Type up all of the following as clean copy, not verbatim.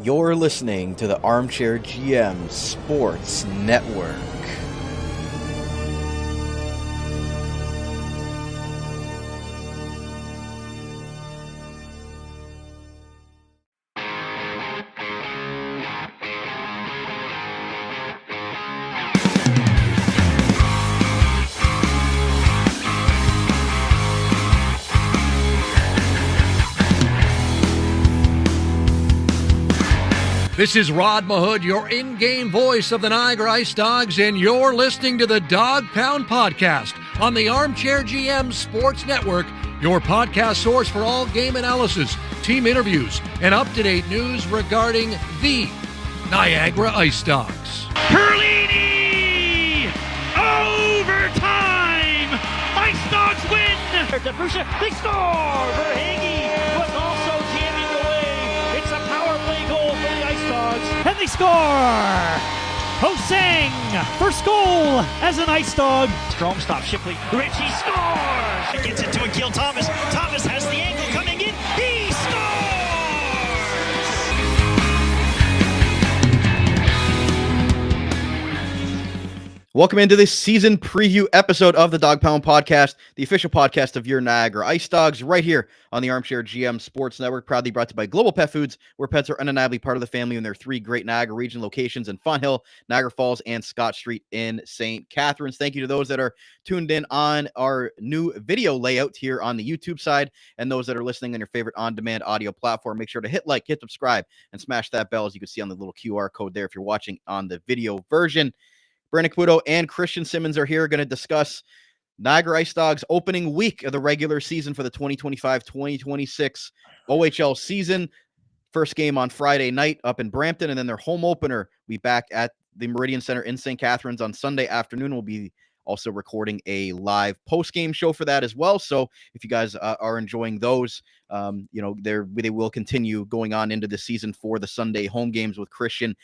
You're listening to the Armchair GM Sports Network. This is Rod Mahood, your in-game voice of the Niagara IceDogs, and you're listening to the Dog Pound Podcast on the Armchair GM Sports Network, your podcast source for all game analysis, team interviews, and up-to-date news regarding the Niagara IceDogs. Perlini! Overtime! IceDogs win! They score! Verhaeghe was also jamming away. It's a power play goal for the IceDogs. And they score! Hosang, first goal as an IceDog. Strome stops Shipley. Ritchie scores! Gets it to Akil Thomas. Thomas has the angle coming in. He scores! Welcome into this season preview episode of the Dog Pound Podcast, the official podcast of your Niagara IceDogs, right here on the Armchair GM Sports Network, proudly brought to you by Global Pet Foods, where pets are undeniably part of the family in their three great Niagara region locations in Fonthill, Niagara Falls, and Scott Street in St. Catharines. Thank you to those that are tuned in on our new video layout here on the YouTube side, and those that are listening on your favorite on-demand audio platform. Make sure to hit like, hit subscribe, and smash that bell, as you can see on the little QR code there if you're watching on the video version. Brandon Caputo and Christian Simmons are here, going to discuss Niagara IceDogs opening week of the regular season for the 2025-2026 OHL season. First game on Friday night up in Brampton, and then their home opener will be back at the Meridian Center in St. Catharines on Sunday afternoon. We'll be also recording a live post-game show for that as well. So if you guys are enjoying those, they will continue going on into the season for the Sunday home games with Christian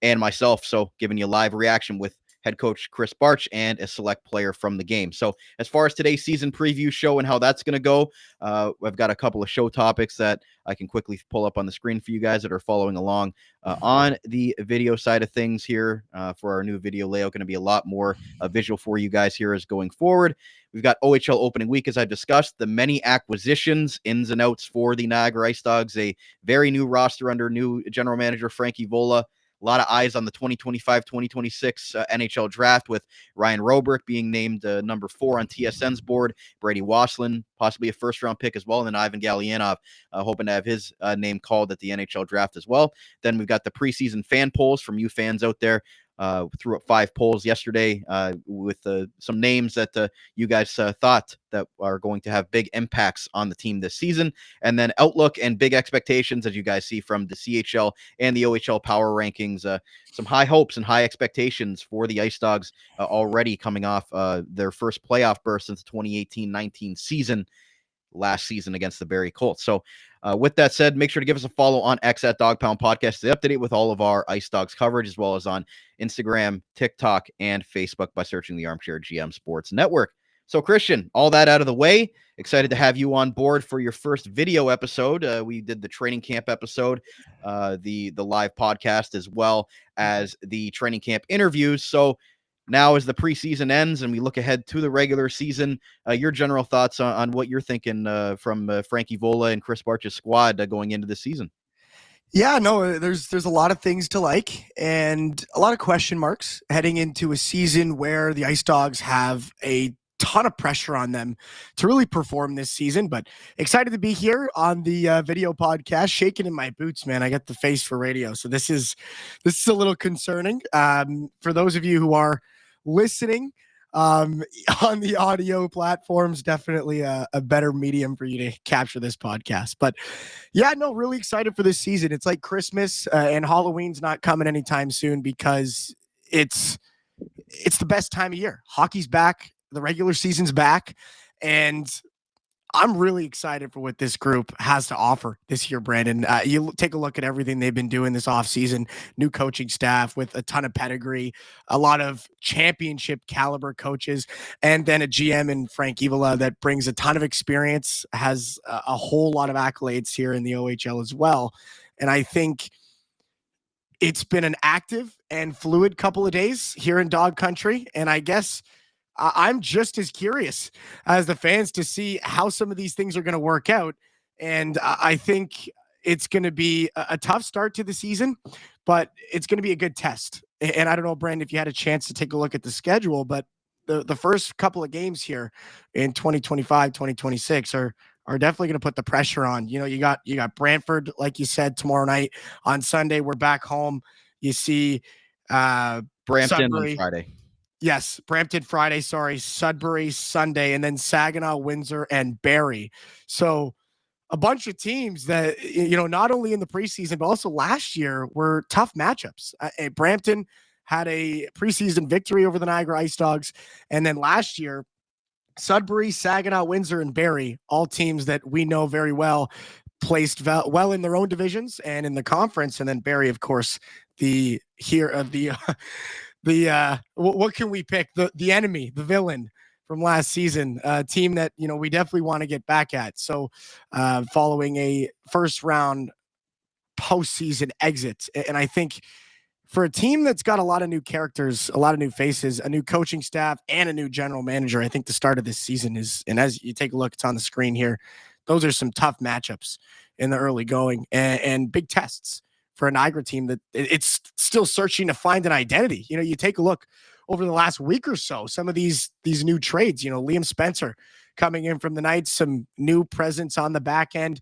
and myself. So giving you a live reaction with head coach Chris Barch and a select player from the game. So as far as today's season preview show and how that's going to go, I've got a couple of show topics that I can quickly pull up on the screen for you guys that are following along on the video side of things here for our new video layout. Going to be a lot more visual for you guys here as going forward. We've got OHL opening week, as I've discussed, the many acquisitions, ins and outs for the Niagara IceDogs, a very new roster under new general manager Frank Evola. A lot of eyes on the 2025-2026 NHL Draft, with Ryan Robrick being named number 4 on TSN's board, Brady Wasslin, possibly a first-round pick as well, and then Ivan Galyanov hoping to have his name called at the NHL Draft as well. Then we've got the preseason fan polls from you fans out there. Threw up 5 polls yesterday with some names that you guys thought that are going to have big impacts on the team this season, and then outlook and big expectations, as you guys see from the CHL and the OHL Power Rankings. Some high hopes and high expectations for the IceDogs already coming off their first playoff berth since the 2018-19 season last season against the Barrie Colts. So with that said, make sure to give us a follow on X at Dog Pound Podcast. Stay up to date with all of our IceDogs coverage, as well as on Instagram, TikTok, and Facebook by searching the Armchair GM Sports Network. So Christian, all that out of the way, excited to have you on board for your first video episode. We did the training camp episode, the live podcast, as well as the training camp interviews. So now, as the preseason ends and we look ahead to the regular season, your general thoughts on what you're thinking from Frank Evola and Chris Barch's squad going into the season? Yeah, no, there's a lot of things to like and a lot of question marks heading into a season where the IceDogs have a ton of pressure on them to really perform this season. But excited to be here on the video podcast, shaking in my boots, man. I got the face for radio, so this is a little concerning. For those of you who are listening on the audio platforms, definitely a better medium for you to capture this podcast. But yeah, no, really excited for this season. It's like Christmas and Halloween's not coming anytime soon, because it's the best time of year. Hockey's back, the regular season's back, and I'm really excited for what this group has to offer this year, Brandon. You take a look at everything they've been doing this offseason, new coaching staff with a ton of pedigree, a lot of championship caliber coaches, and then a GM in Frank Evola that brings a ton of experience, has a whole lot of accolades here in the OHL as well. And I think it's been an active and fluid couple of days here in Dog Country, and I guess I'm just as curious as the fans to see how some of these things are going to work out. And I think it's going to be a tough start to the season, but it's going to be a good test. And I don't know, Brandon, if you had a chance to take a look at the schedule, but the first couple of games here in 2025, 2026 are definitely going to put the pressure on. You know, you got Brantford, like you said, tomorrow night. On Sunday, we're back home. You see Brampton Sudbury on Friday. Yes, Brampton Friday, Sudbury Sunday, and then Saginaw, Windsor, and Barrie. So a bunch of teams that, you know, not only in the preseason, but also last year were tough matchups. Brampton had a preseason victory over the Niagara IceDogs. And then last year, Sudbury, Saginaw, Windsor, and Barrie, all teams that we know very well, placed well in their own divisions and in the conference. And then Barrie, of course, what can we pick? The enemy, the villain from last season, a team that, you know, we definitely want to get back at. So following a first round postseason exit. And I think for a team that's got a lot of new characters, a lot of new faces, a new coaching staff, and a new general manager, I think the start of this season is, and as you take a look, it's on the screen here, those are some tough matchups in the early going and big tests for a Niagara team that it's still searching to find an identity. You know, you take a look over the last week or so, some of these new trades, you know, Liam Spencer coming in from the Knights, some new presence on the back end,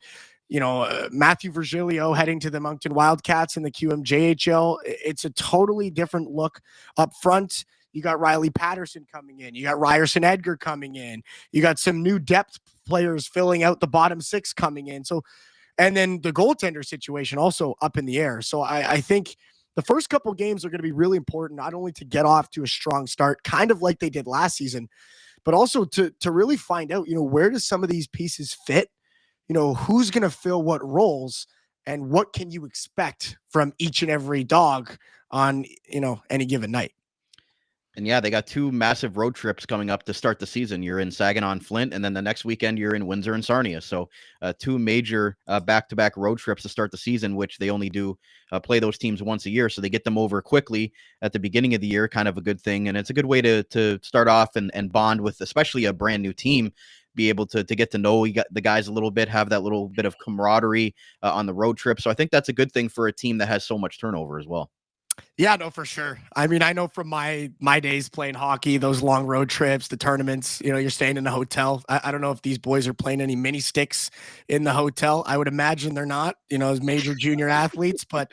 you know, Matthew Virgilio heading to the Moncton Wildcats in the QMJHL. It's a totally different look up front. You got Riley Patterson coming in. You got Ryerson Edgar coming in. You got some new depth players filling out the bottom six coming in. So, and then the goaltender situation also up in the air. So I think the first couple games are going to be really important, not only to get off to a strong start, kind of like they did last season, but also to really find out, you know, where does some of these pieces fit? You know, who's going to fill what roles and what can you expect from each and every dog on, you know, any given night? And yeah, they got two massive road trips coming up to start the season. You're in Saginaw and Flint, and then the next weekend you're in Windsor and Sarnia. So two major back-to-back road trips to start the season, which they only do play those teams once a year. So they get them over quickly at the beginning of the year, kind of a good thing. And it's a good way to start off and bond with, especially a brand new team, be able to get to know the guys a little bit, have that little bit of camaraderie on the road trip. So I think that's a good thing for a team that has so much turnover as well. Yeah, no, for sure. I mean, I know from my days playing hockey, those long road trips, the tournaments, you know, you're staying in a hotel. I don't know if these boys are playing any mini sticks in the hotel. I would imagine they're not, you know, as major junior athletes, but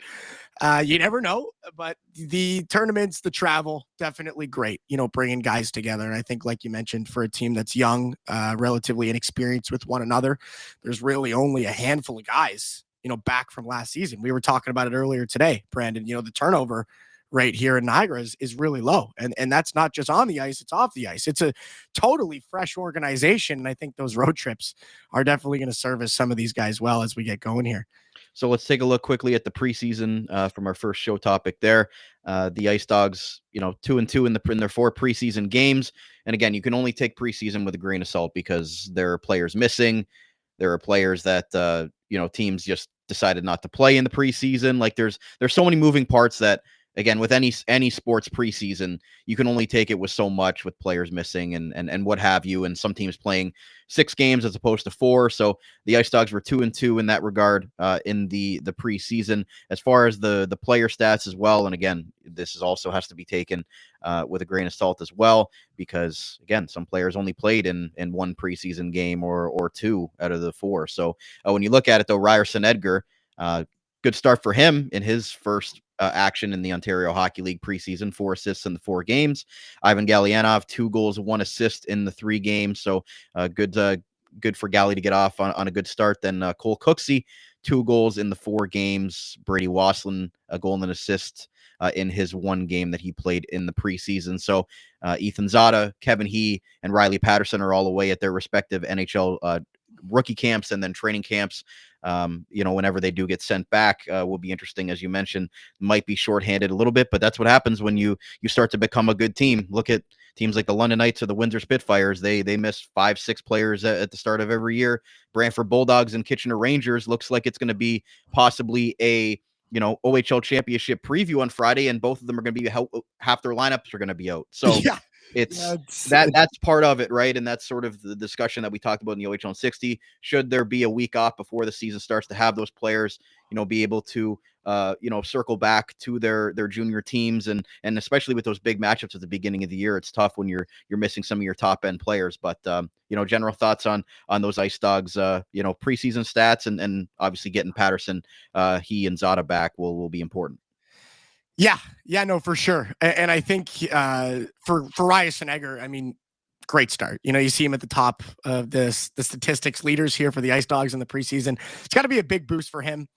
you never know. But the tournaments, the travel, definitely great, you know, bringing guys together. And I think, like you mentioned, for a team that's young, relatively inexperienced with one another, there's really only a handful of guys, you know, back from last season. We were talking about it earlier today, Brandon. You know, the turnover rate here in Niagara is really low. And that's not just on the ice, it's off the ice. It's a totally fresh organization. And I think those road trips are definitely going to service some of these guys well as we get going here. So let's take a look quickly at the preseason from our first show topic there. The IceDogs, you know, 2-2 in their 4 preseason games. And again, you can only take preseason with a grain of salt because there are players missing. There are players that, you know, teams just decided not to play in the preseason. Like there's so many moving parts that, again, with any sports preseason, you can only take it with so much, with players missing and what have you. And some teams playing 6 games as opposed to 4. So the IceDogs were 2-2 in that regard in the preseason. As far as the player stats as well, and again, this is also has to be taken with a grain of salt as well, because again, some players only played in 1 preseason game or 2 out of the 4. So when you look at it, though, Ryerson Edgar, good start for him in his first action in the Ontario Hockey League preseason, 4 assists in the 4 games. Ivan Galyanov, 2 goals, 1 assist in the 3 games. So good for Gally to get off on a good start. Then Cole Cooksey, 2 goals in the 4 games. Brady Wasslin, a goal and an assist in his 1 game that he played in the preseason. So Ethan Zada, Kevin He, and Riley Patterson are all away at their respective NHL rookie camps and then training camps. You know, whenever they do get sent back, will be interesting. As you mentioned, might be shorthanded a little bit, but that's what happens when you start to become a good team. Look at teams like the London Knights or the Windsor Spitfires. They miss 5-6 players at the start of every year. Brantford Bulldogs and Kitchener Rangers looks like it's going to be possibly a OHL championship preview on Friday, and both of them are going to be half their lineups are going to be out. So that's part of it, right? And that's sort of the discussion that we talked about in the OHL 60. Should there be a week off before the season starts to have those players, be able to circle back to their junior teams, and especially with those big matchups at the beginning of the year, it's tough when you're missing some of your top end players. But general thoughts on those IceDogs preseason stats, and obviously getting Patterson, he and Zada back will be important. Yeah, no, for sure. And I think for Ryerson Egger, I mean, great start. You see him at the top of the statistics leaders here for the IceDogs in the preseason. It's got to be a big boost for him.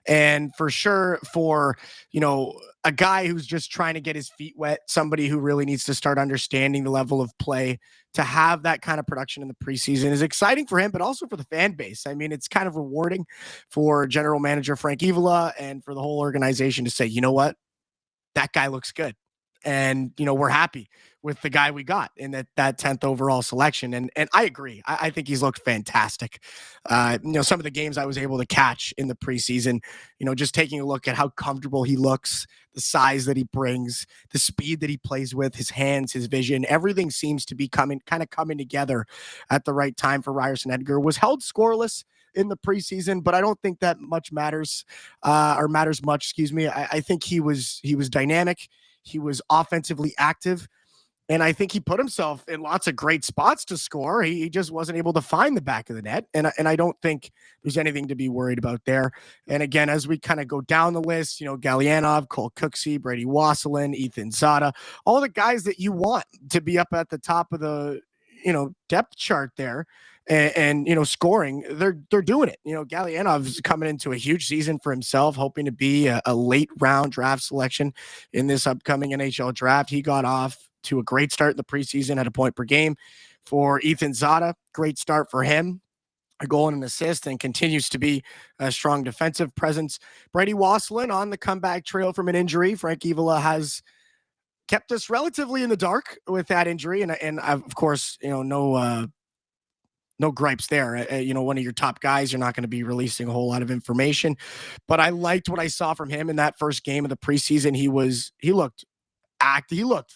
And for sure for, a guy who's just trying to get his feet wet, somebody who really needs to start understanding the level of play, to have that kind of production in the preseason is exciting for him, but also for the fan base. I mean, it's kind of rewarding for general manager Frank Evola and for the whole organization to say, you know what? That guy looks good. And, we're happy with the guy we got in that 10th overall selection. And I agree. I think he's looked fantastic. Some of the games I was able to catch in the preseason, just taking a look at how comfortable he looks, the size that he brings, the speed that he plays with, his hands, his vision, everything seems to be coming together at the right time for Ryerson Edgar. Was held scoreless in the preseason, but I don't think that much matters much. I think he was dynamic. He was offensively active, and I think he put himself in lots of great spots to score. He just wasn't able to find the back of the net, and I don't think there's anything to be worried about there. And again, as we kind of go down the list, Galyanov, Cole Cooksey, Brady Wasselin, Ethan Zada, all the guys that you want to be up at the top of the depth chart there. And scoring, they're doing it. Galyanov's coming into a huge season for himself, hoping to be a late round draft selection in this upcoming NHL draft. He got off to a great start in the preseason at a point per game. For Ethan Zada, great start for him, a goal and an assist, and continues to be a strong defensive presence. Brady Wasselin on the comeback trail from an injury. Frank Evola has kept us relatively in the dark with that injury, and of course, no gripes there. One of your top guys, you're not going to be releasing a whole lot of information, but I liked what I saw from him in that first game of the preseason. He looked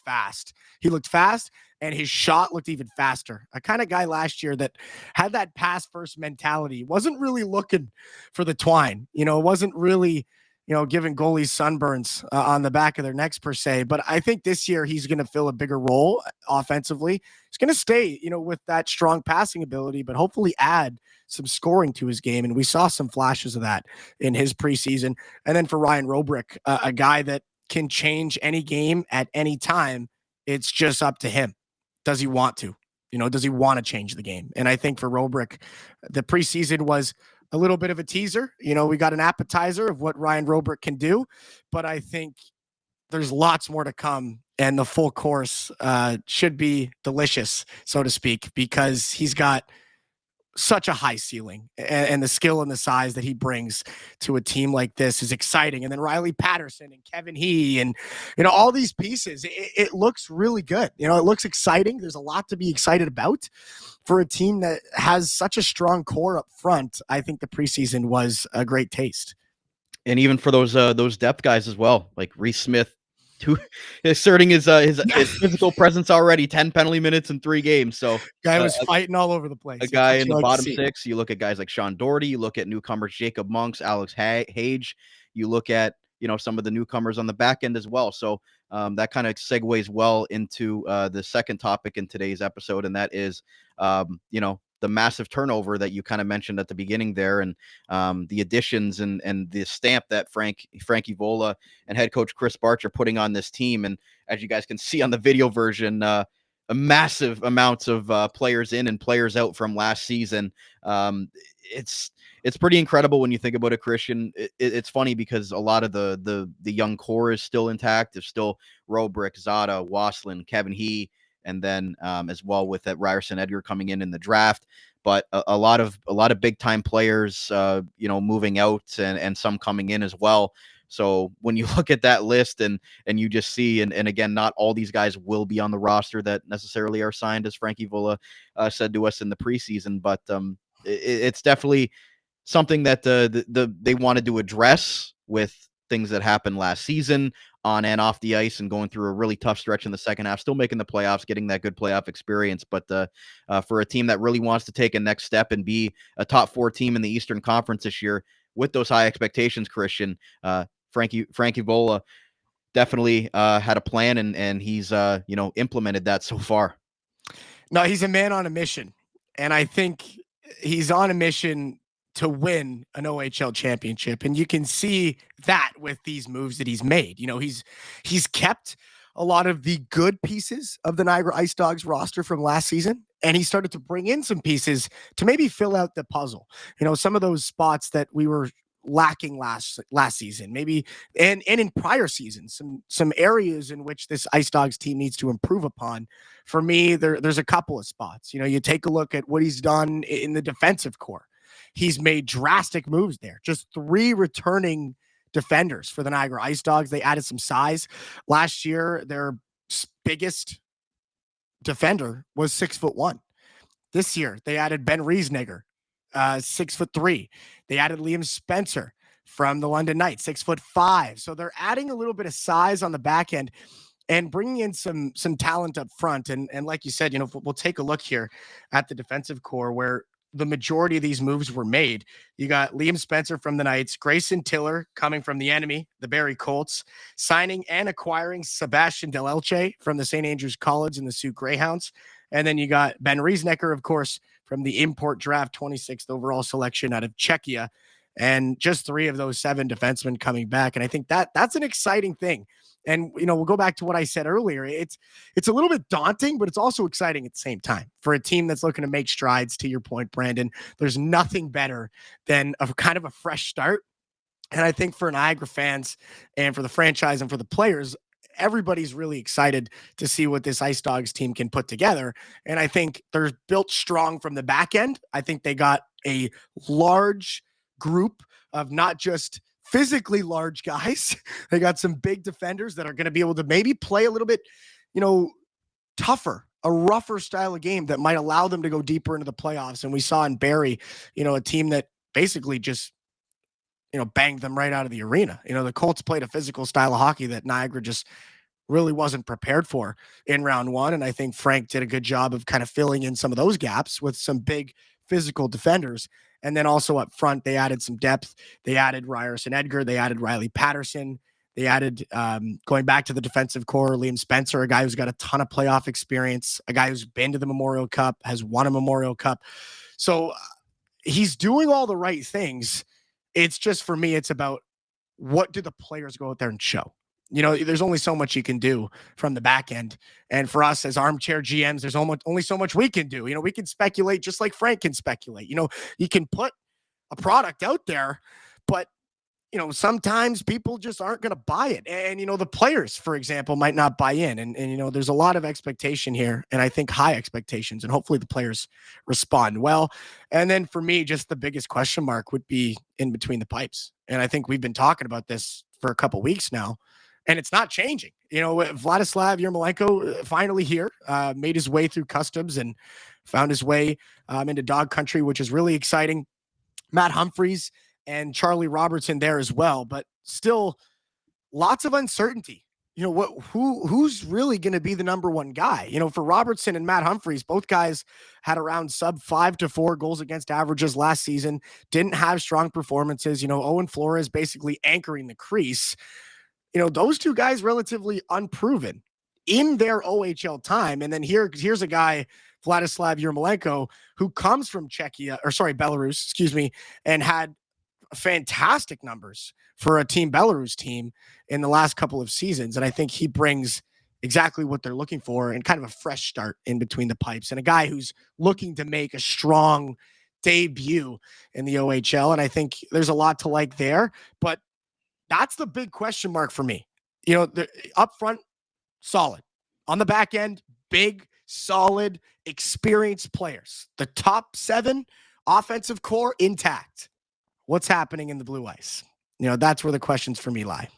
fast. He looked fast, and his shot looked even faster. A kind of guy last year that had that pass first mentality, wasn't really looking for the twine, wasn't really, giving goalies sunburns on the back of their necks per se. But I think this year he's going to fill a bigger role offensively. He's going to stay, with that strong passing ability, but hopefully add some scoring to his game. And we saw some flashes of that in his preseason. And then for Ryan Robrick, a guy that can change any game at any time. It's just up to him. Does he want to? Does he want to change the game? And I think for Robrick, the preseason was a little bit of a teaser. We got an appetizer of what Ryan Robrick can do, but I think there's lots more to come, and the full course should be delicious, so to speak, because he's got such a high ceiling, and the skill and the size that he brings to a team like this is exciting. And then Riley Patterson and Kevin He and, all these pieces, it looks really good. It looks exciting. There's a lot to be excited about for a team that has such a strong core up front. I think the preseason was a great taste. And even for those depth guys as well, like Reese Smith, asserting his physical presence already. 10 penalty minutes in 3 games. So guy was fighting all over the place. A guy in the bottom 6. You look at guys like Sean Doherty. You look at newcomers Jacob Monks, Alex Hage. You look at some of the newcomers on the back end as well. So that kind of segues well into the second topic in today's episode, and that is the massive turnover that you kind of mentioned at the beginning there, and the additions and the stamp that Frank Evola and head coach Chris Barch are putting on this team. And as you guys can see on the video version, a massive amounts of players in and players out from last season. It's pretty incredible when you think about it, Christian. It's funny because a lot of the young core is still intact. There's still Robrick, Zada, Wasselin, Kevin He, and then as well with that Ryerson Edgar coming in the draft. But a lot of big time players, moving out and some coming in as well. So when you look at that list and you just see, and again, not all these guys will be on the roster that necessarily are signed, as Frank Evola said to us in the preseason, but it's definitely something that they wanted to address with things that happened last season on and off the ice and going through a really tough stretch in the second half, still making the playoffs, getting that good playoff experience. But for a team that really wants to take a next step and be a top 4 team in the Eastern Conference this year with those high expectations, Christian, Frank Evola definitely had a plan, and he's implemented that so far. No, he's a man on a mission, and I think he's on a mission to win an OHL championship, and you can see that with these moves that he's made. He's kept a lot of the good pieces of the Niagara IceDogs roster from last season, and he started to bring in some pieces to maybe fill out the puzzle. Some of those spots that we were lacking last season, maybe, and in prior seasons, some areas in which this IceDogs team needs to improve upon. For me, there's a couple of spots. You take a look at what he's done in the defensive core. He's made drastic moves there. Just 3 returning defenders for the Niagara IceDogs. They added some size. Last year, their biggest defender was 6'1". This year, they added Ben Riesniger, 6'3". They added Liam Spencer from the London Knights, 6'5". So they're adding a little bit of size on the back end and bringing in some talent up front. And like you said, we'll take a look here at the defensive core where the majority of these moves were made. You got Liam Spencer from the Knights, Grayson Tiller coming from the enemy, the Barrie Colts, signing and acquiring Sebastian Delelche from the St. Andrews College and the Sioux Greyhounds. And then you got Ben Riesnecker, of course, from the import draft, 26th overall selection out of Czechia. And just 3 of those 7 defensemen coming back. And I think that's an exciting thing. And, we'll go back to what I said earlier. It's a little bit daunting, but it's also exciting at the same time for a team that's looking to make strides. To your point, Brandon, there's nothing better than a kind of a fresh start. And I think for Niagara fans and for the franchise and for the players, everybody's really excited to see what this IceDogs team can put together. And I think they're built strong from the back end. I think they got a large group of not just physically large guys. They got some big defenders that are going to be able to maybe play a little bit, tougher, a rougher style of game that might allow them to go deeper into the playoffs. And we saw in Barrie, a team that basically just, banged them right out of the arena. The Colts played a physical style of hockey that Niagara just really wasn't prepared for in round 1. And I think Frank did a good job of kind of filling in some of those gaps with some big physical defenders. And then also up front, they added some depth. They added Ryerson Edgar. They added Riley Patterson. They added, going back to the defensive core, Liam Spencer, a guy who's got a ton of playoff experience, a guy who's been to the Memorial Cup, has won a Memorial Cup. So he's doing all the right things. It's just, for me, it's about what do the players go out there and show? There's only so much you can do from the back end. And for us as armchair GMs, there's only so much we can do. We can speculate just like Frank can speculate. You can put a product out there, but, sometimes people just aren't going to buy it. And, the players, for example, might not buy in. And, there's a lot of expectation here, and I think high expectations, and hopefully the players respond well. And then for me, just the biggest question mark would be in between the pipes. And I think we've been talking about this for a couple weeks now, and it's not changing. Vladislav Yermolenko finally here, made his way through customs and found his way into dog country, which is really exciting. Matt Humphreys and Charlie Robertson there as well, but still lots of uncertainty. Who's really going to be the number 1 guy? For Robertson and Matt Humphreys, both guys had around sub 5 to 4 goals against averages last season, didn't have strong performances. Owen Flores basically anchoring the crease. Those 2 guys relatively unproven in their OHL time. And then here's a guy, Vladislav Yermolenko, who comes from Belarus, and had fantastic numbers for a Team Belarus team in the last couple of seasons. And I think he brings exactly what they're looking for and kind of a fresh start in between the pipes, and a guy who's looking to make a strong debut in the OHL. And I think there's a lot to like there, but that's the big question mark for me. Up front, solid. On the back end, big, solid, experienced players. The top 7 offensive core intact. What's happening in the blue ice? That's where the questions for me lie.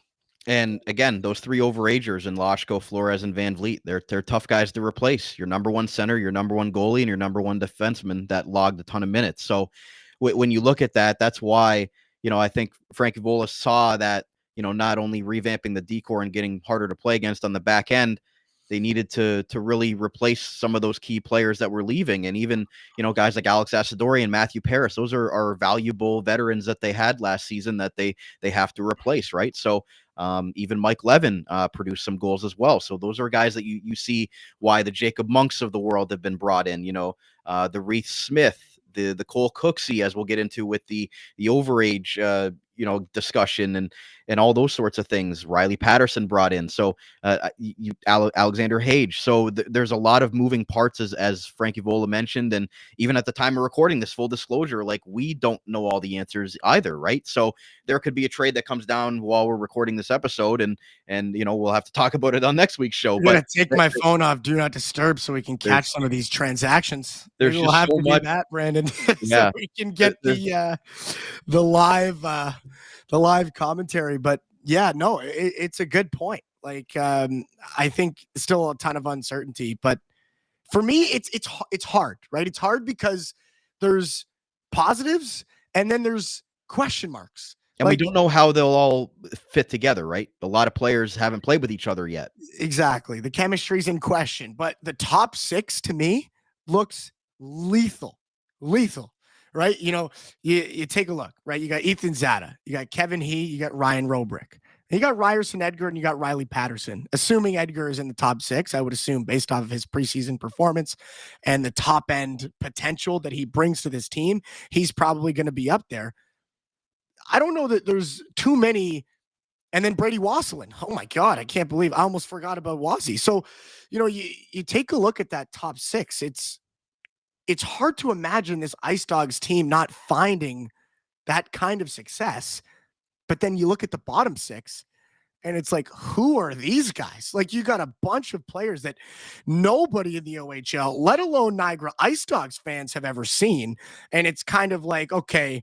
And again, those 3 overagers in Lashko, Flores, and Van Vliet, they're tough guys to replace. Your number 1 center, your number 1 goalie, and your number 1 defenseman that logged a ton of minutes. So when you look at that, that's why, I think Frank Evola saw that, not only revamping the decor and getting harder to play against on the back end, they needed to really replace some of those key players that were leaving. And even, guys like Alex Asadori and Matthew Paris, those are valuable veterans that they had last season that they have to replace, right? So even Mike Levin produced some goals as well. So those are guys that you see why the Jacob Monks of the world have been brought in, the Reith Smith, the Cole Cooksey, as we'll get into with the overage, discussion and all those sorts of things. Riley Patterson brought in. So Alexander Hage. So there's a lot of moving parts as Frank Evola mentioned. And even at the time of recording this, full disclosure, like we don't know all the answers either. Right. So there could be a trade that comes down while we're recording this episode and we'll have to talk about it on next week's show. I'm gonna take my phone off Do Not Disturb so we can catch some of these transactions. Maybe we'll have so to do that, Brandon. Yeah. So we can get the live commentary. But yeah, no, it's a good point. Like I think still a ton of uncertainty, but for me, it's hard, right? It's hard because there's positives and then there's question marks. And we don't know how they'll all fit together, right? A lot of players haven't played with each other yet. Exactly. The chemistry's in question, but the top 6 to me looks lethal, right? You take a look, right? You got Ethan Zada, you got Kevin He, you got Ryan Robrick, you got Ryerson Edgar, and you got Riley Patterson. Assuming Edgar is in the top 6, I would assume based off of his preseason performance and the top end potential that he brings to this team, he's probably going to be up there. I don't know that there's too many. And then Brady Wasselin. Oh my God, I can't believe I almost forgot about Wazzy. So, you take a look at that top 6. It's hard to imagine this IceDogs team not finding that kind of success. But then you look at the bottom 6 and it's like, who are these guys? Like you got a bunch of players that nobody in the OHL, let alone Niagara IceDogs fans have ever seen. And it's kind of like, okay,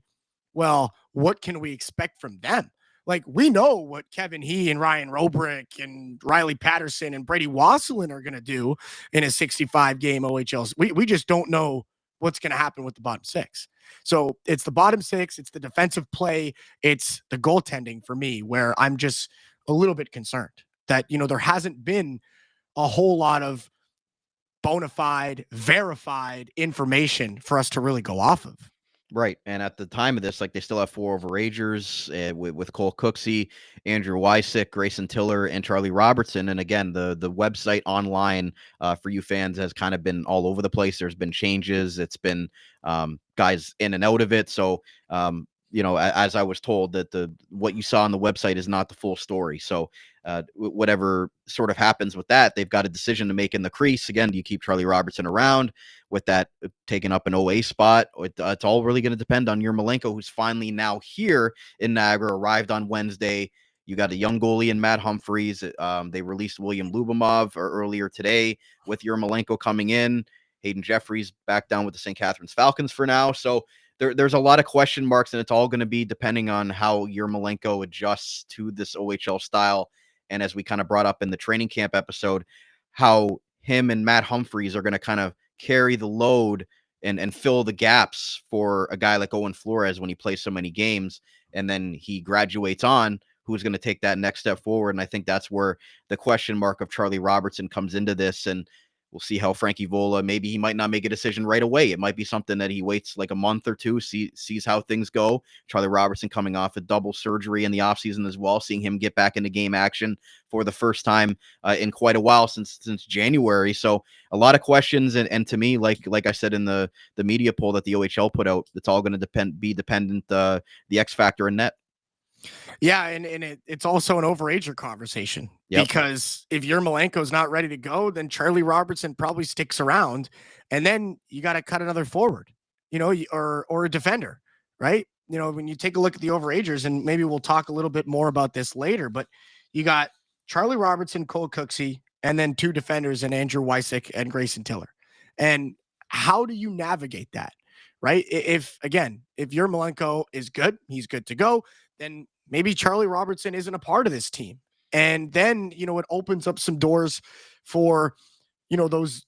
well, what can we expect from them? Like we know what Kevin He and Ryan Robrick and Riley Patterson and Brady Wasselin are going to do in a 65-game OHL. We just don't know what's going to happen with the bottom 6. So it's the bottom 6, it's the defensive play, it's the goaltending for me where I'm just a little bit concerned that, there hasn't been a whole lot of bona fide, verified information for us to really go off of. Right. And at the time of this, like they still have 4 overagers with Cole Cooksey, Andrew Wysick, Grayson Tiller, and Charlie Robertson. And again, the website online for you fans has kind of been all over the place. There's been changes. It's been guys in and out of it. So, as I was told that what you saw on the website is not the full story. So whatever sort of happens with that, they've got a decision to make in the crease. Again, do you keep Charlie Robertson around with that taking up an OA spot? It's all really going to depend on Yermolenko, who's finally now here in Niagara, arrived on Wednesday. You got a young goalie in Matt Humphreys. They released William Lubomov earlier today with Yermolenko coming in. Hayden Jeffries back down with the St. Catharines Falcons for now. So there's a lot of question marks, and it's all going to be depending on how Yermolenko adjusts to this OHL style. And as we kind of brought up in the training camp episode, how him and Matt Humphreys are going to kind of carry the load and fill the gaps for a guy like Owen Flores when he plays so many games, and then he graduates on, who's going to take that next step forward. And I think that's where the question mark of Charlie Robertson comes into this. And we'll see how Frank Evola, maybe he might not make a decision right away. It might be something that he waits like a month or two, sees how things go. Charlie Robertson coming off a double surgery in the offseason as well, seeing him get back into game action for the first time in quite a while since January. So a lot of questions. And to me, like I said in the media poll that the OHL put out, it's all going to be dependent, the X factor in net. Yeah, and it's also an overager conversation. Yep. Because if Yermolenko's not ready to go, then Charlie Robertson probably sticks around, and then you got to cut another forward, or a defender, right? When you take a look at the overagers, and maybe we'll talk a little bit more about this later, but you got Charlie Robertson, Cole Cooksey, and then 2 defenders in Andrew Wysick and Grayson Tiller. And how do you navigate that, right? If Yermolenko is good, he's good to go, then maybe Charlie Robertson isn't a part of this team. And then, it opens up some doors for, those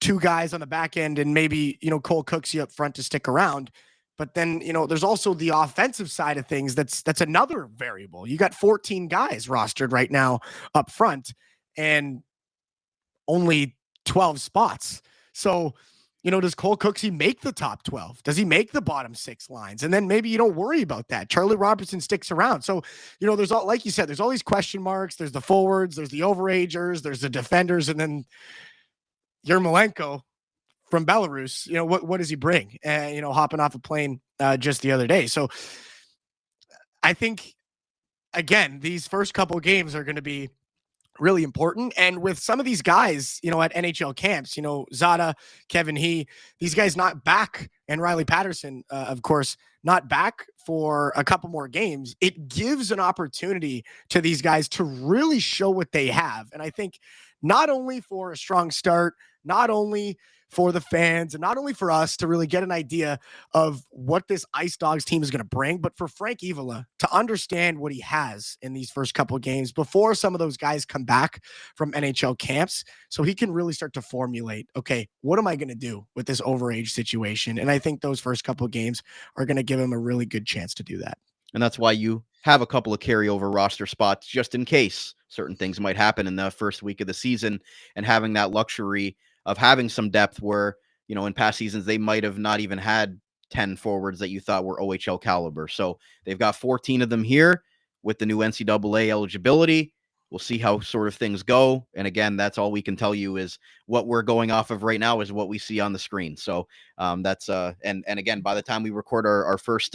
2 guys on the back end and maybe, Cole Cooksey up front to stick around. But then, there's also the offensive side of things. That's another variable. You got 14 guys rostered right now up front and only 12 spots. So, does Cole Cooksey make the top 12? Does he make the bottom 6 lines? And then maybe you don't worry about that. Charlie Robertson sticks around. So, there's all, like you said, there's all these question marks. There's the forwards, there's the overagers, there's the defenders, and then Yermolenko from Belarus. What does he bring? Hopping off a plane just the other day. So I think, again, these first couple of games are going to be really important. And with some of these guys, at NHL camps, Zada, Kevin He, these guys not back, and Riley Patterson, of course, not back for a couple more games, it gives an opportunity to these guys to really show what they have. And I think not only for a strong start, not only for the fans, and not only for us to really get an idea of what this IceDogs team is going to bring, but for Frank Evola to understand what he has in these first couple of games before some of those guys come back from NHL camps, so he can really start to formulate, okay, what am I going to do with this overage situation? And I think those first couple of games are going to give him a really good chance to do that. And that's why you have a couple of carryover roster spots just in case certain things might happen in the first week of the season, and having that luxury of having some depth where, in past seasons, they might have not even had 10 forwards that you thought were OHL caliber. So they've got 14 of them here with the new NCAA eligibility. We'll see how sort of things go. And again, that's all we can tell you is what we're going off of right now is what we see on the screen. So that's and again, by the time we record our first,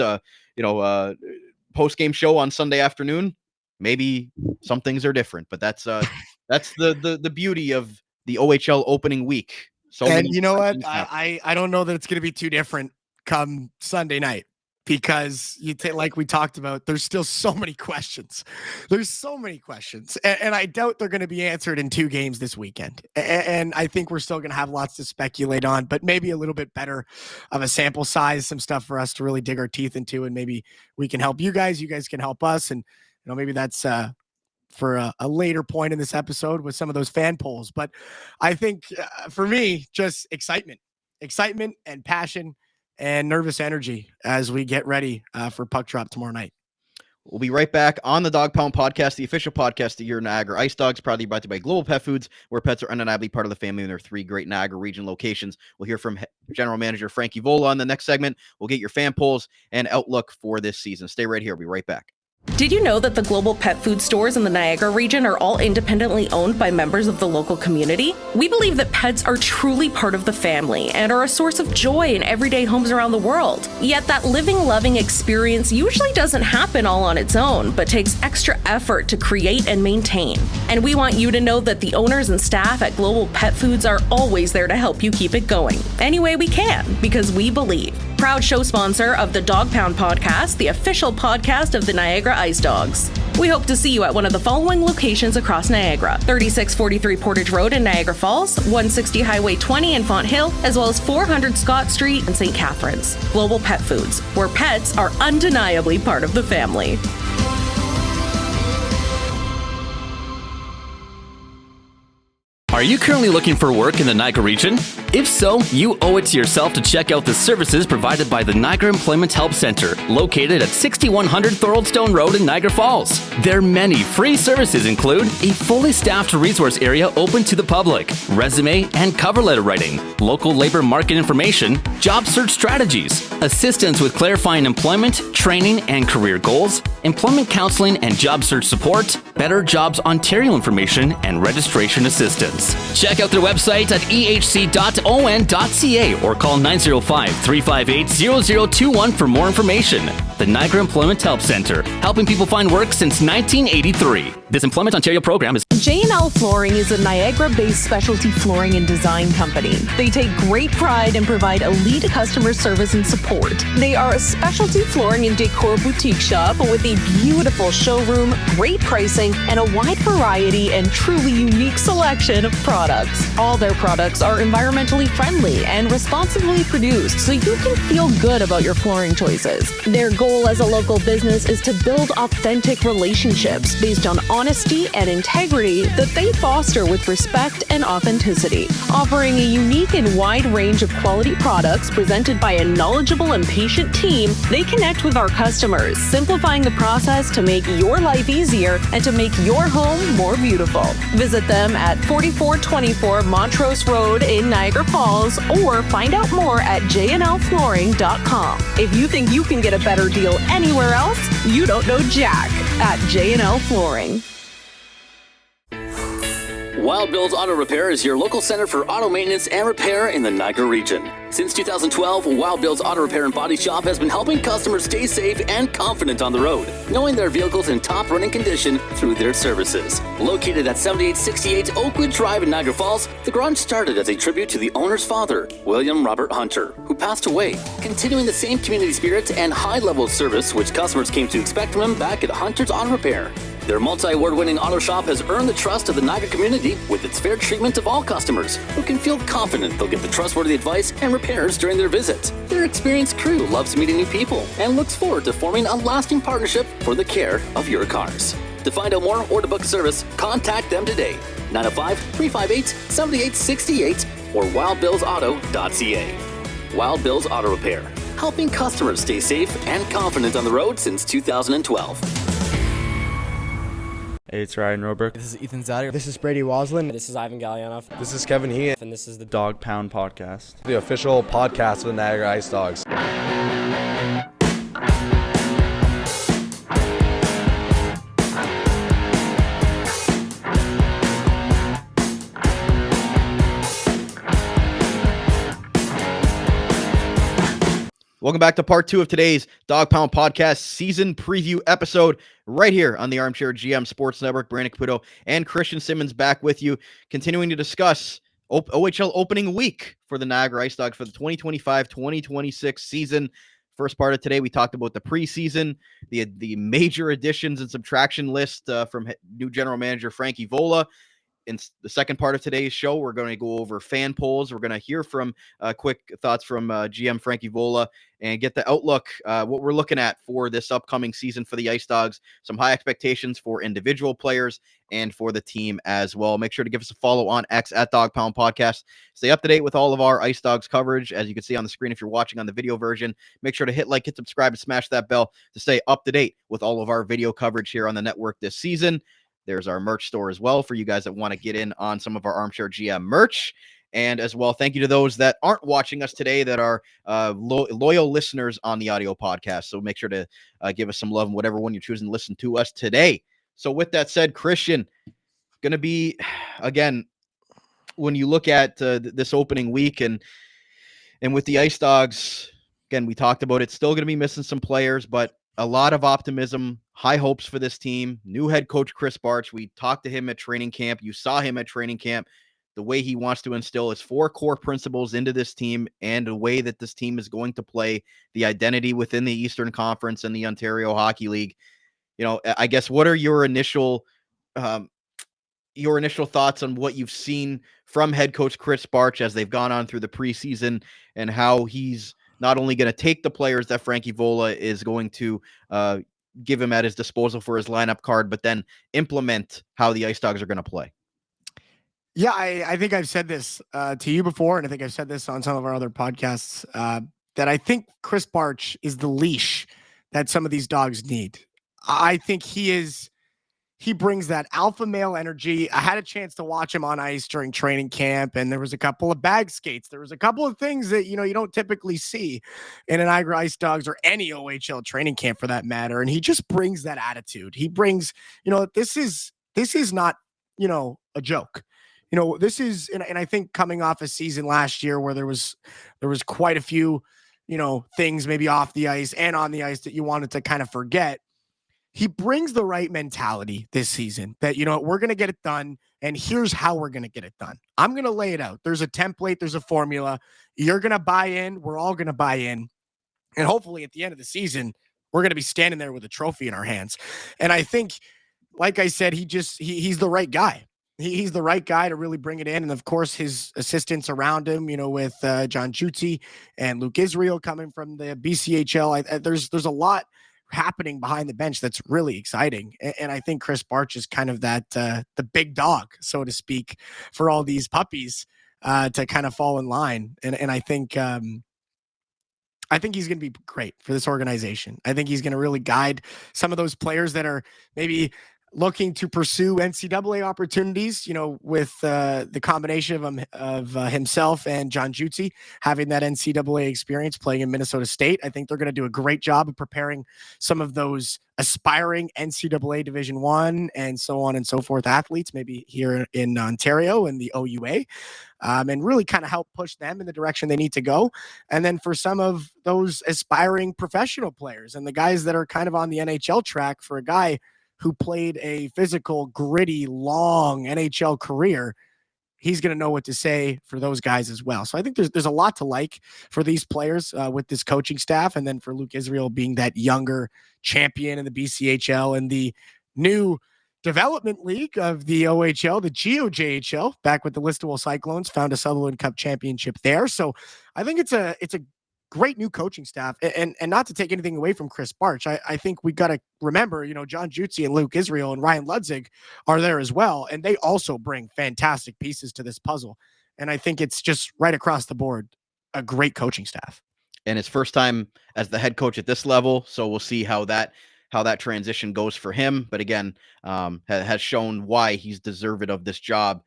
post-game show on Sunday afternoon, maybe some things are different, but that's the beauty of the OHL opening week. So, and you know what? I don't know that it's going to be too different come Sunday night, because like we talked about, there's still so many questions. There's so many questions, and I doubt they're going to be answered in 2 games this weekend. And I think we're still going to have lots to speculate on, but maybe a little bit better of a sample size, some stuff for us to really dig our teeth into, and maybe we can help you guys. You guys can help us, and maybe that's for a later point in this episode with some of those fan polls. But I think for me, just excitement and passion and nervous energy as we get ready for puck drop tomorrow night. We'll be right back on the Dog Pound Podcast, the official podcast of your Niagara IceDogs, proudly brought to you by Global Pet Foods, where pets are undeniably part of the family in their 3 great Niagara region locations. We'll hear from General Manager Frank Evola on the next segment. We'll get your fan polls and outlook for this season. Stay right here. We'll be right back. Did you know that the Global Pet Food stores in the Niagara region are all independently owned by members of the local community? We believe that pets are truly part of the family and are a source of joy in everyday homes around the world. Yet that living, loving experience usually doesn't happen all on its own, but takes extra effort to create and maintain. And we want you to know that the owners and staff at Global Pet Foods are always there to help you keep it going any way we can, because we believe. Proud show sponsor of the Dog Pound Podcast, the official podcast of the Niagara IceDogs. We hope to see you at one of the following locations across Niagara: 3643 Portage Road in Niagara Falls, 160 Highway 20 in Font Hill, as well as 400 Scott Street in St. Catharines. Global Pet Foods, where pets are undeniably part of the family. Are you currently looking for work in the Niagara region? If so, you owe it to yourself to check out the services provided by the Niagara Employment Help Center, located at 6100 Thoroldstone Road in Niagara Falls. Their many free services include a fully staffed resource area open to the public, resume and cover letter writing, local labor market information, job search strategies, assistance with clarifying employment, training and career goals, employment counseling and job search support, Better Jobs Ontario information, and registration assistance. Check out their website at ehc.on.ca or call 905-358-0021 for more information. The Niagara Employment Help Center, helping people find work since 1983. This Employment Ontario program is... J&L Flooring is a Niagara-based specialty flooring and design company. They take great pride and provide elite customer service and support. They are a specialty flooring and decor boutique shop with a beautiful showroom, great pricing, and a wide variety and truly unique selection of products. All their products are environmentally friendly and responsibly produced, so you can feel good about your flooring choices. Their goal as a local business is to build authentic relationships based on honesty and integrity that they foster with respect and authenticity. Offering a unique and wide range of quality products presented by a knowledgeable and patient team, they connect with our customers, simplifying the process to make your life easier and to make your home more beautiful. Visit them at 4424 Montrose Road in Niagara Falls or find out more at jnlflooring.com. If you think you can get a better deal anywhere else, you don't know Jack at J&L Flooring. Wild Bill's Auto Repair is your local center for auto maintenance and repair in the Niagara region. Since 2012, Wild Bill's Auto Repair and Body Shop has been helping customers stay safe and confident on the road, knowing their vehicles in top running condition through their services. Located at 7868 Oakwood Drive in Niagara Falls, the garage started as a tribute to the owner's father, William Robert Hunter, who passed away, continuing the same community spirit and high level of service which customers came to expect from him back at Hunter's Auto Repair. Their multi-award-winning auto shop has earned the trust of the Niagara community with its fair treatment of all customers, who can feel confident they'll get the trustworthy advice and repairs during their visit. Their experienced crew loves meeting new people and looks forward to forming a lasting partnership for the care of your cars. To find out more or to book a service, contact them today. 905-358-7868 or wildbillsauto.ca. Wild Bill's Auto Repair, helping customers stay safe and confident on the road since 2012. Hey, it's Ryan Roberg. This is Ethan Zader. This is Brady Waslin. This is Ivan Galyanov. This is Kevin Heaton. And this is the Dog Pound Podcast, the official podcast of the Niagara IceDogs. Welcome back to part 2 of today's Dog Pound Podcast season preview episode right here on the Armchair GM Sports Network. Brandon Caputo and Christian Simmons back with you, continuing to discuss OHL opening week for the Niagara IceDogs for the 2025-2026 season. First part of today, we talked about the preseason, the major additions and subtraction list from new general manager Frank Evola. In the second part of today's show, we're going to go over fan polls. We're going to hear from quick thoughts from GM Frank Evola and get the outlook, what we're looking at for this upcoming season for the IceDogs, some high expectations for individual players and for the team as well. Make sure to give us a follow on X at Dog Pound Podcast. Stay up to date with all of our IceDogs coverage. As you can see on the screen, if you're watching on the video version, make sure to hit like, hit subscribe, and smash that bell to stay up to date with all of our video coverage here on the network this season. There's our merch store as well for you guys that want to get in on some of our Armchair GM merch. And as well, thank you to those that aren't watching us today that are loyal listeners on the audio podcast. So make sure to give us some love in whatever one you're choosing to listen to us today. So with that said, Christian, going to be, again, when you look at this opening week and with the IceDogs, again, we talked about it, still going to be missing some players, but a lot of optimism, high hopes for this team. New head coach Chris Bartsch, we talked to him at training camp. You saw him at training camp. The way he wants to instill his 4 core principles into this team and the way that this team is going to play, the identity within the Eastern Conference and the Ontario Hockey League. You know, I guess, what are your initial thoughts on what you've seen from head coach Chris Bartsch as they've gone on through the preseason and how he's not only going to take the players that Frank Evola is going to give him at his disposal for his lineup card, but then implement how the IceDogs are going to play? Yeah, I think I've said this to you before, and I think I've said this on some of our other podcasts, that I think Chris Bartsch is the leash that some of these dogs need. I think he brings that alpha male energy. I had a chance to watch him on ice during training camp, and there was a couple of bag skates. There was a couple of things that, you know, you don't typically see in an Niagara IceDogs or any OHL training camp for that matter. And he just brings that attitude. He brings, you know, this is not, you know, a joke. You know, this is, and I think coming off a season last year where there was quite a few, you know, things maybe off the ice and on the ice that you wanted to kind of forget. He brings the right mentality this season that, you know, we're going to get it done. And here's how we're going to get it done. I'm going to lay it out. There's a template. There's a formula. You're going to buy in. We're all going to buy in. And hopefully at the end of the season, we're going to be standing there with a trophy in our hands. And I think, like I said, he's the right guy. He's the right guy to really bring it in. And of course, his assistants around him, with John Jutsi and Luke Israel coming from the BCHL. There's a lot happening behind the bench that's really exciting. And I think Chris Bartsch is kind of that the big dog, so to speak, for all these puppies to kind of fall in line. And I think he's going to be great for this organization. I think he's going to really guide some of those players that are maybe looking to pursue NCAA opportunities, with the combination of himself and John Jutsi having that NCAA experience playing in Minnesota State. I think they're going to do a great job of preparing some of those aspiring NCAA Division I and so on and so forth athletes, maybe here in Ontario and the OUA, and really kind of help push them in the direction they need to go. And then for some of those aspiring professional players and the guys that are kind of on the NHL track, for a guy who played a physical, gritty, long NHL career, he's going to know what to say for those guys as well. So I think there's a lot to like for these players with this coaching staff. And then for Luke Israel being that younger champion in the BCHL and the new development league of the OHL, the GOJHL, back with the Listowel Cyclones, found a Sutherland Cup championship there. So I think it's a great new coaching staff, and not to take anything away from Chris Bartsch. I think we got to remember, John Jutsi and Luke Israel and Ryan Ludzig are there as well, and they also bring fantastic pieces to this puzzle. And I think it's just right across the board a great coaching staff. And his first time as the head coach at this level, so we'll see how that transition goes for him. But again, has shown why he's deserved of this job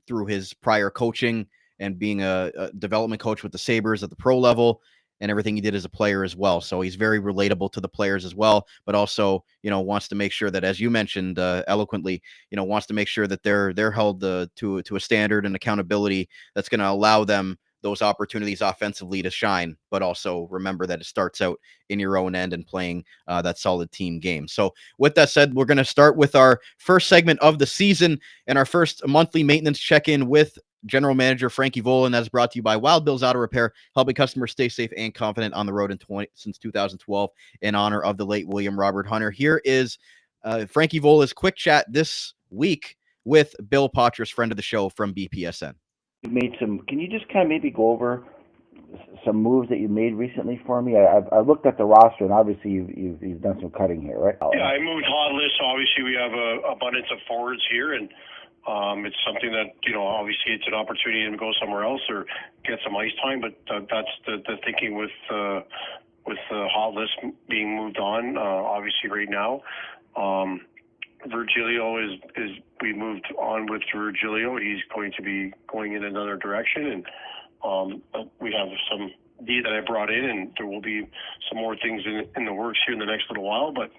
through his prior coaching and being a development coach with the Sabres at the pro level and everything he did as a player as well. So he's very relatable to the players as well, but also, wants to make sure that, as you mentioned eloquently, wants to make sure that they're held to a standard and accountability that's going to allow them those opportunities offensively to shine, but also remember that it starts out in your own end and playing that solid team game. So with that said, we're going to start with our first segment of the season and our first monthly maintenance check-in with General Manager Frank Evola, and that's brought to you by Wild Bill's Auto Repair, helping customers stay safe and confident on the road since 2012 in honor of the late William Robert Hunter. Here is Frank Evola's quick chat this week with Bill Potrecz, friend of the show from BPSN. You've made can you just kind of maybe go over some moves that you made recently for me? I looked at the roster, and obviously you've done some cutting here, right? Yeah, I moved hot list. Obviously, we have an abundance of forwards here, and it's something that, obviously it's an opportunity to go somewhere else or get some ice time, but that's the thinking with the hot list being moved on, obviously right now. Virgilio is we moved on with Virgilio. He's going to be going in another direction, and we have some D that I brought in, and there will be some more things in the works here in the next little while, but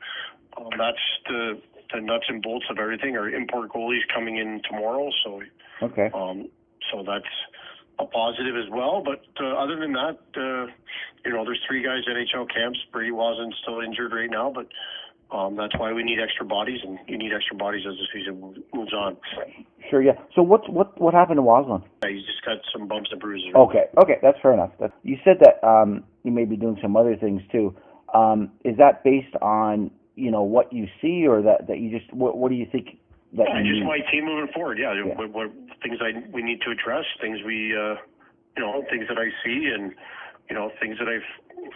that's the nuts and bolts of everything. Our import goalies coming in tomorrow, so okay. So that's a positive as well. But other than that, there's 3 guys NHL camps. Brady wasn't still injured right now, but that's why we need extra bodies, and you need extra bodies as the season moves on. Sure, yeah. So what happened to Waslon? He's just got some bumps and bruises. Okay, that's fair enough. You said that you may be doing some other things too. Is that based on what you see, or that you just what do you think that just my team moving forward? Yeah. What things we need to address, things we things that I see, and things that I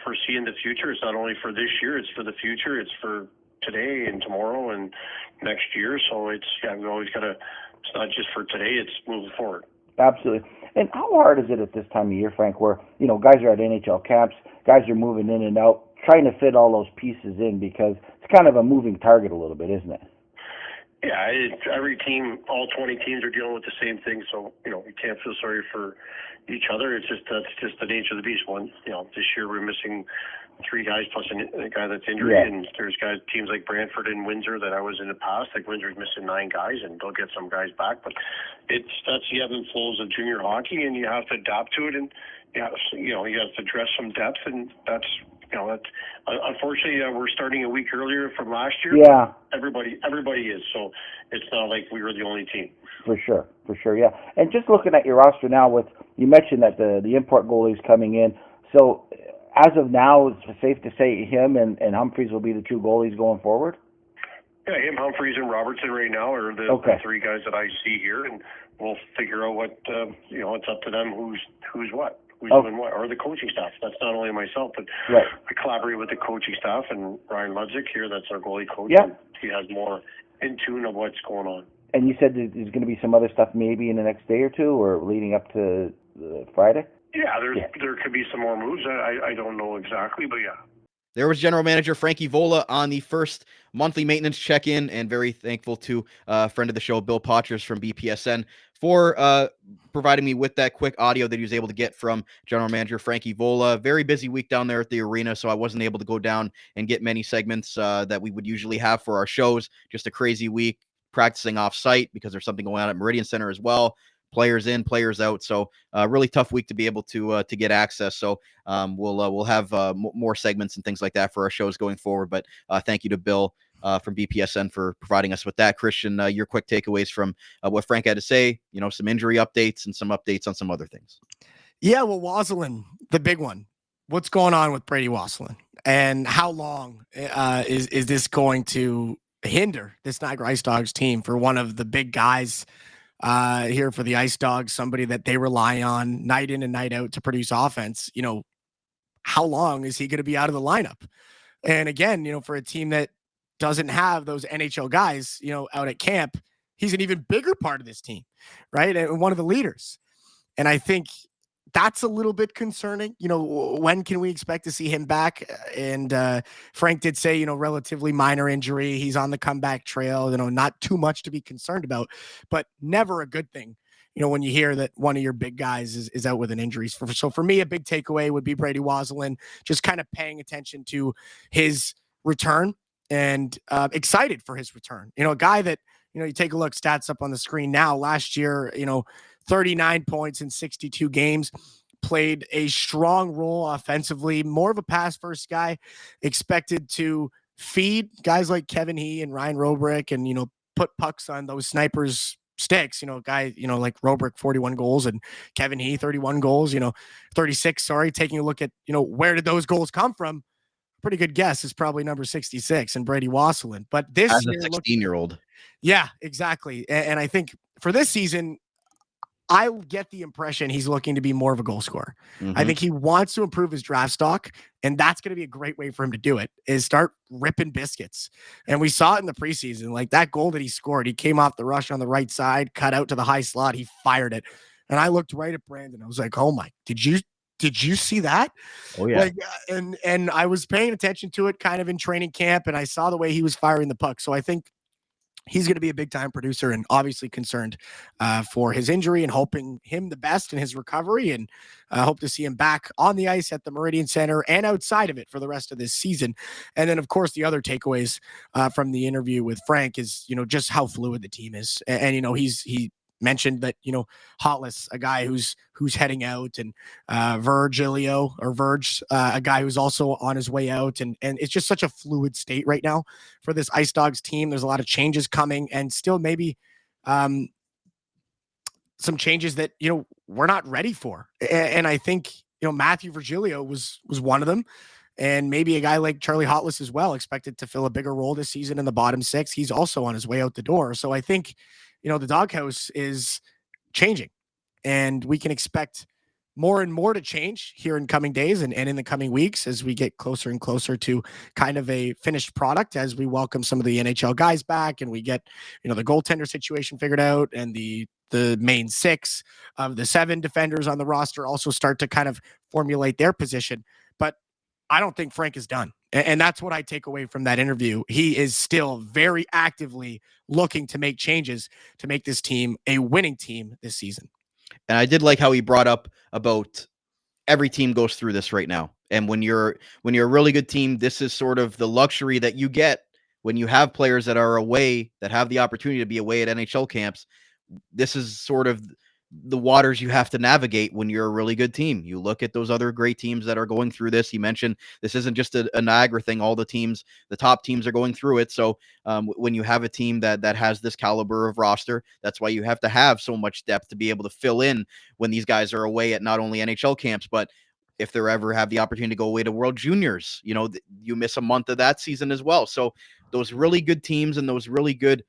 foresee in the future. It's not only for this year, it's for the future, it's for today and tomorrow and next year. So we always got to, it's not just for today, it's moving forward. Absolutely. And how hard is it at this time of year, Frank, where guys are at NHL camps, guys are moving in and out, trying to fit all those pieces in, because it's kind of a moving target a little bit, isn't it? Yeah, every team, all 20 teams are dealing with the same thing, so we can't feel sorry for each other. That's just the nature of the beast. This year we're missing 3 guys plus a guy that's injured, and there's teams like Brantford and Windsor that I was in the past. Like Windsor's missing 9 guys, and they'll get some guys back, but that's the ebb and flows of junior hockey, and you have to adapt to it, and you have to address some depth, and that's. Unfortunately, we're starting a week earlier from last year. Yeah. Everybody is. So it's not like we were the only team. For sure, yeah. And just looking at your roster now, you mentioned that the import goalie's coming in. So as of now, it's safe to say him and Humphreys will be the 2 goalies going forward? Yeah, him, Humphreys, and Robertson right now are the three guys that I see here, and we'll figure out what it's up to them who's what. Who's doing what, or the coaching staff. That's not only myself, but I collaborate with the coaching staff, and Ryan Ludzik here, that's our goalie coach. Yeah. He has more in tune of what's going on. And you said there's going to be some other stuff maybe in the next day or two, or leading up to Friday? Yeah, there could be some more moves. I don't know exactly, but yeah. There was General Manager Frank Evola on the first monthly maintenance check-in, and very thankful to a friend of the show, Bill Potrecz from BPSN, for providing me with that quick audio that he was able to get from General Manager Frank Evola. Very busy week down there at the arena, so I wasn't able to go down and get many segments that we would usually have for our shows. Just a crazy week practicing off-site because there's something going on at Meridian Center as well. Players in, players out. So really tough week to be able to get access. So we'll have more segments and things like that for our shows going forward. But thank you to Bill from BPSN for providing us with that. Christian, your quick takeaways from what Frank had to say, some injury updates and some updates on some other things. Yeah, well, Wasilin, the big one. What's going on with Brady Wasilin? And how long is this going to hinder this Niagara IceDogs team for one of the big guys here for the IceDogs, somebody that they rely on night in and night out to produce offense? How long is he going to be out of the lineup? And again, for a team that doesn't have those NHL guys, out at camp, he's an even bigger part of this team, right? And one of the leaders. And I think that's a little bit concerning. When can we expect to see him back? And Frank did say, relatively minor injury. He's on the comeback trail, not too much to be concerned about, but never a good thing, when you hear that one of your big guys is out with an injury. So for me, a big takeaway would be Brady Wasilin, just kind of paying attention to his return and excited for his return. A guy that, you take a look, stats up on the screen now. Last year, 39 points in 62 games, played a strong role offensively, more of a pass-first guy, expected to feed guys like Kevin He and Ryan Robrick and, put pucks on those snipers' sticks. Guy, like Robrick, 41 goals, and Kevin He, 31 goals, 36, taking a look at, where did those goals come from? Pretty good guess is probably number 66 and Brady Wasilin. But this as a 16-year-old. Yeah, exactly. And I think for this season, I get the impression he's looking to be more of a goal scorer. I think he wants to improve his draft stock, and that's going to be a great way for him to do it, is start ripping biscuits. And we saw it in the preseason, like that goal that he scored. He came off the rush on the right side, cut out to the high slot. He fired it. And I looked right at Brandon. I was like, oh my, did you see that? Oh yeah. And I was paying attention to it kind of in training camp, and I saw the way he was firing the puck. So I think he's going to be a big time producer, and obviously concerned for his injury and hoping him the best in his recovery, and hope to see him back on the ice at the Meridian Center and outside of it for the rest of this season. And then of course the other takeaways from the interview with Frank is, just how fluid the team is. And he mentioned that, Hotless, a guy who's heading out, and Verge, a guy who's also on his way out. And it's just such a fluid state right now for this IceDogs team. There's a lot of changes coming, and still maybe some changes that, we're not ready for. And I think, Matthew Virgilio was one of them. And maybe a guy like Charlie Hotless as well, expected to fill a bigger role this season in the bottom six. He's also on his way out the door. So I think, the doghouse is changing, and we can expect more and more to change here in coming days and in the coming weeks as we get closer and closer to kind of a finished product, as we welcome some of the NHL guys back, and we get, the goaltender situation figured out, and the main six of the 7 defenders on the roster also start to kind of formulate their position. But I don't think Frank is done. And that's what I take away from that interview. He is still very actively looking to make changes to make this team a winning team this season. And I did like how he brought up about every team goes through this right now. And when you're a really good team, this is sort of the luxury that you get when you have players that are away, that have the opportunity to be away at NHL camps. This is sort of the waters you have to navigate when you're a really good team. You look at those other great teams that are going through this. He mentioned this isn't just a Niagara thing. All the teams, the top teams, are going through it. So when you have a team that has this caliber of roster, that's why you have to have so much depth to be able to fill in when these guys are away at not only NHL camps, but if they ever have the opportunity to go away to World Juniors, you miss a month of that season as well. So those really good teams and those really good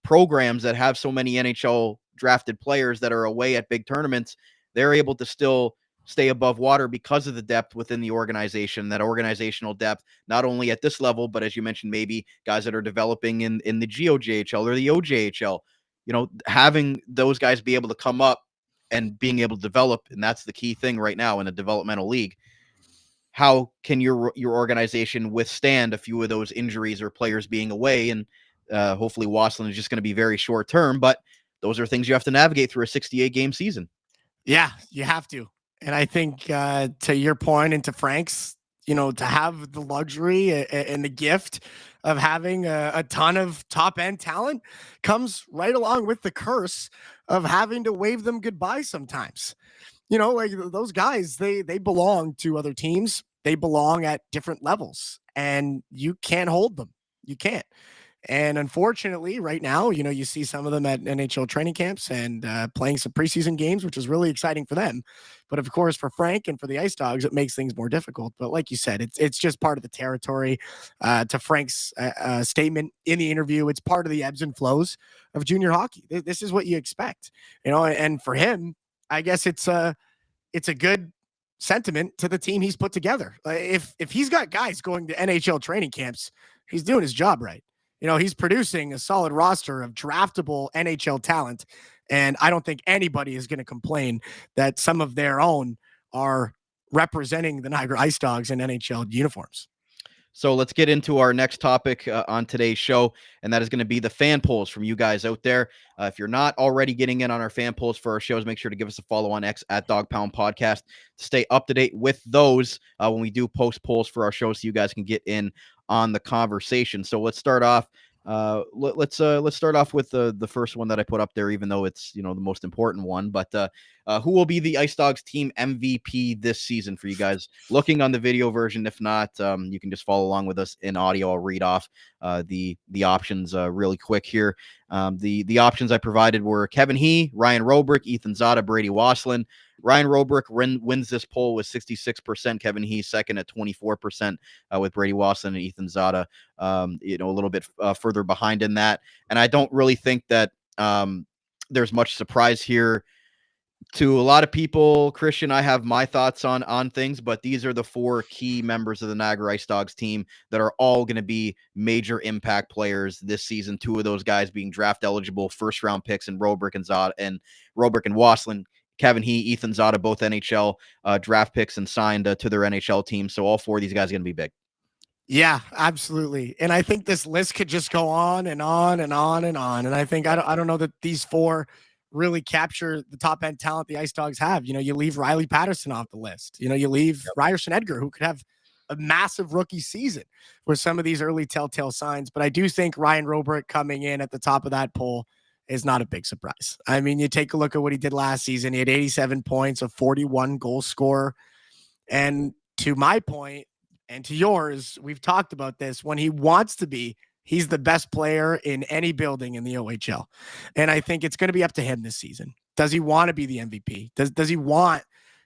programs that have so many NHL drafted players that are away at big tournaments, they're able to still stay above water because of the depth within the organization, that organizational depth, not only at this level, but as you mentioned, maybe guys that are developing in the GOJHL or the OJHL, having those guys be able to come up and being able to develop. And that's the key thing right now in a developmental league. How can your organization withstand a few of those injuries or players being away? And hopefully Wasselin is just going to be very short term, but those are things you have to navigate through a 68 game season. Yeah, you have to. And I think to your point and to Frank's, to have the luxury and the gift of having a ton of top end talent comes right along with the curse of having to wave them goodbye sometimes. Like those guys, they belong to other teams. They belong at different levels, and you can't hold them. You can't. And unfortunately, right now, you see some of them at NHL training camps and playing some preseason games, which is really exciting for them. But of course, for Frank and for the IceDogs, it makes things more difficult. But like you said, it's just part of the territory. To Frank's statement in the interview, it's part of the ebbs and flows of junior hockey. This is what you expect, and for him, I guess it's a good sentiment to the team he's put together. If he's got guys going to NHL training camps, he's doing his job right. He's producing a solid roster of draftable NHL talent, and I don't think anybody is going to complain that some of their own are representing the Niagara IceDogs in NHL uniforms. So let's get into our next topic on today's show, and that is going to be the fan polls from you guys out there. If you're not already getting in on our fan polls for our shows, make sure to give us a follow on X at Dog Pound Podcast to stay up to date with those when we do post polls for our shows, so you guys can get in on the conversation. So let's start off. Let's start off with the first one that I put up there, even though it's the most important one. But who will be the IceDogs team MVP this season for you guys? Looking on the video version, if not, you can just follow along with us in audio. I'll read off the options really quick here. The options I provided were Kevin He, Ryan Robrick, Ethan Zada, Brady Wasselin. Ryan Robrick wins this poll with 66%. Kevin He second at 24%, with Brady Wasselin and Ethan Zada, a little bit further behind in that. And I don't really think that there's much surprise here to a lot of people. Christian, I have my thoughts on things, but these are the four key members of the Niagara IceDogs team that are all going to be major impact players this season. Two of those guys being draft eligible first round picks, and Robrick and Zada, and Robrick and Wasselin. Kevin He, Ethan Zada, both NHL draft picks and signed to their NHL team. So all four of these guys are going to be big. Yeah, absolutely. And I think this list could just go on and on and on and on. And I think I don't know that these four really capture the top end talent the IceDogs have. You leave Riley Patterson off the list. You leave Ryerson Edgar, who could have a massive rookie season with some of these early telltale signs. But I do think Ryan Robrick coming in at the top of that poll is not a big surprise. I mean, you take a look at what he did last season. He had 87 points, a 41 goal scorer. And to my point and to yours, we've talked about this. When he wants to be, he's the best player in any building in the OHL. And I think it's going to be up to him this season. Does he want to be the MVP? Does he want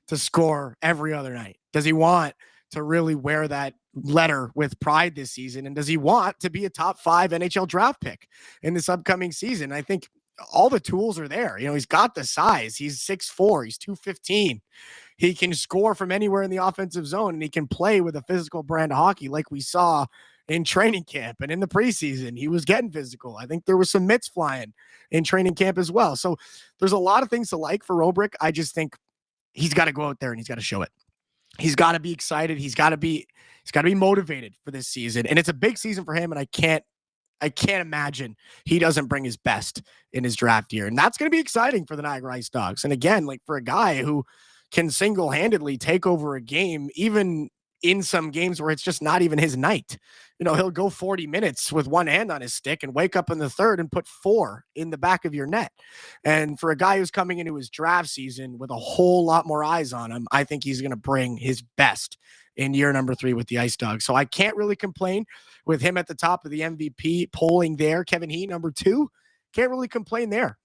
to score every other night? Does he want to really wear that letter with pride this season? And does he want to be a top 5 NHL draft pick in this upcoming season? I think all the tools are there. He's got the size. He's 6'4", he's 215. He can score from anywhere in the offensive zone, and he can play with a physical brand of hockey like we saw in training camp and in the preseason. He was getting physical. I think there was some mitts flying in training camp as well. So there's a lot of things to like for Robrick. I just think he's got to go out there and he's got to show it. He's got to be excited. He's got to be motivated for this season. And it's a big season for him. And I can't imagine he doesn't bring his best in his draft year. And that's going to be exciting for the Niagara IceDogs. And again, like for a guy who can single-handedly take over a game, even in some games where it's just not even his night. He'll go 40 minutes with one hand on his stick and wake up in the third and put 4 in the back of your net. And for a guy who's coming into his draft season with a whole lot more eyes on him, I think he's going to bring his best in year number 3 with the IceDogs. So I can't really complain with him at the top of the MVP polling there. Kevin He, number 2, can't really complain there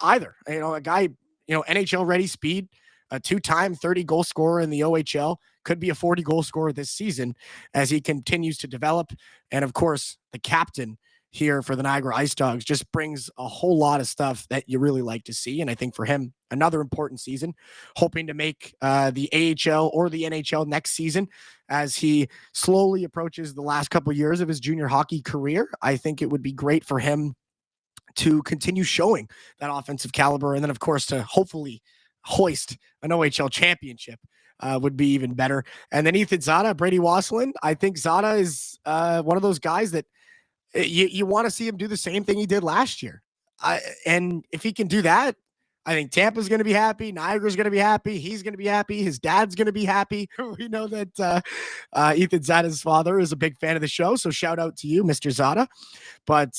either. A guy, NHL ready speed. a 2-time 30-goal scorer in the OHL, could be a 40-goal scorer this season as he continues to develop. And of course, the captain here for the Niagara IceDogs just brings a whole lot of stuff that you really like to see. And I think for him, another important season, hoping to make the AHL or the NHL next season as he slowly approaches the last couple of years of his junior hockey career. I think it would be great for him to continue showing that offensive caliber. And then, of course, to hopefully hoist an OHL championship would be even better. And then Ethan Zada, Brady Wasselin. I think Zada is one of those guys that you want to see him do the same thing he did last year. And if he can do that, I think Tampa's going to be happy. Niagara's going to be happy. He's going to be happy. His dad's going to be happy. We know that Ethan Zada's father is a big fan of the show. So shout out to you, Mr. Zada. But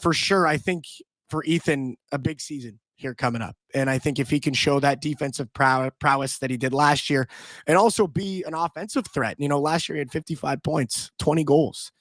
for sure, I think for Ethan, a big season here coming up. And I think if he can show that defensive prowess that he did last year and also be an offensive threat, last year he had 55 points, 20 goals.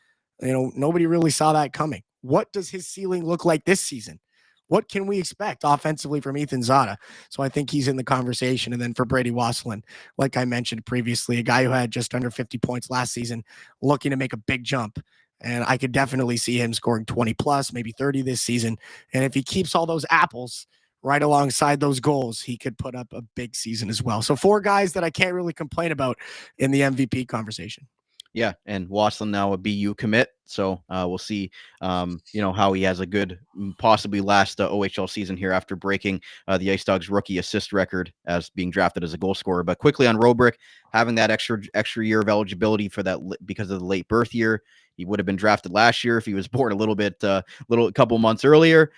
Nobody really saw that coming. What does his ceiling look like this season? What can we expect offensively from Ethan Zada? So I think he's in the conversation. And then for Brady Wasselin, like I mentioned previously, a guy who had just under 50 points last season, looking to make a big jump. And I could definitely see him scoring 20 plus, maybe 30 this season. And if he keeps all those apples right alongside those goals, he could put up a big season as well. So 4 guys that I can't really complain about in the MVP conversation. Yeah, and Wasselin now a BU commit, so we'll see, how he has a good, possibly last OHL season here after breaking the IceDogs rookie assist record as being drafted as a goal scorer. But quickly on Robrick, having that extra year of eligibility for that because of the late birth year. He would have been drafted last year if he was born a couple months earlier.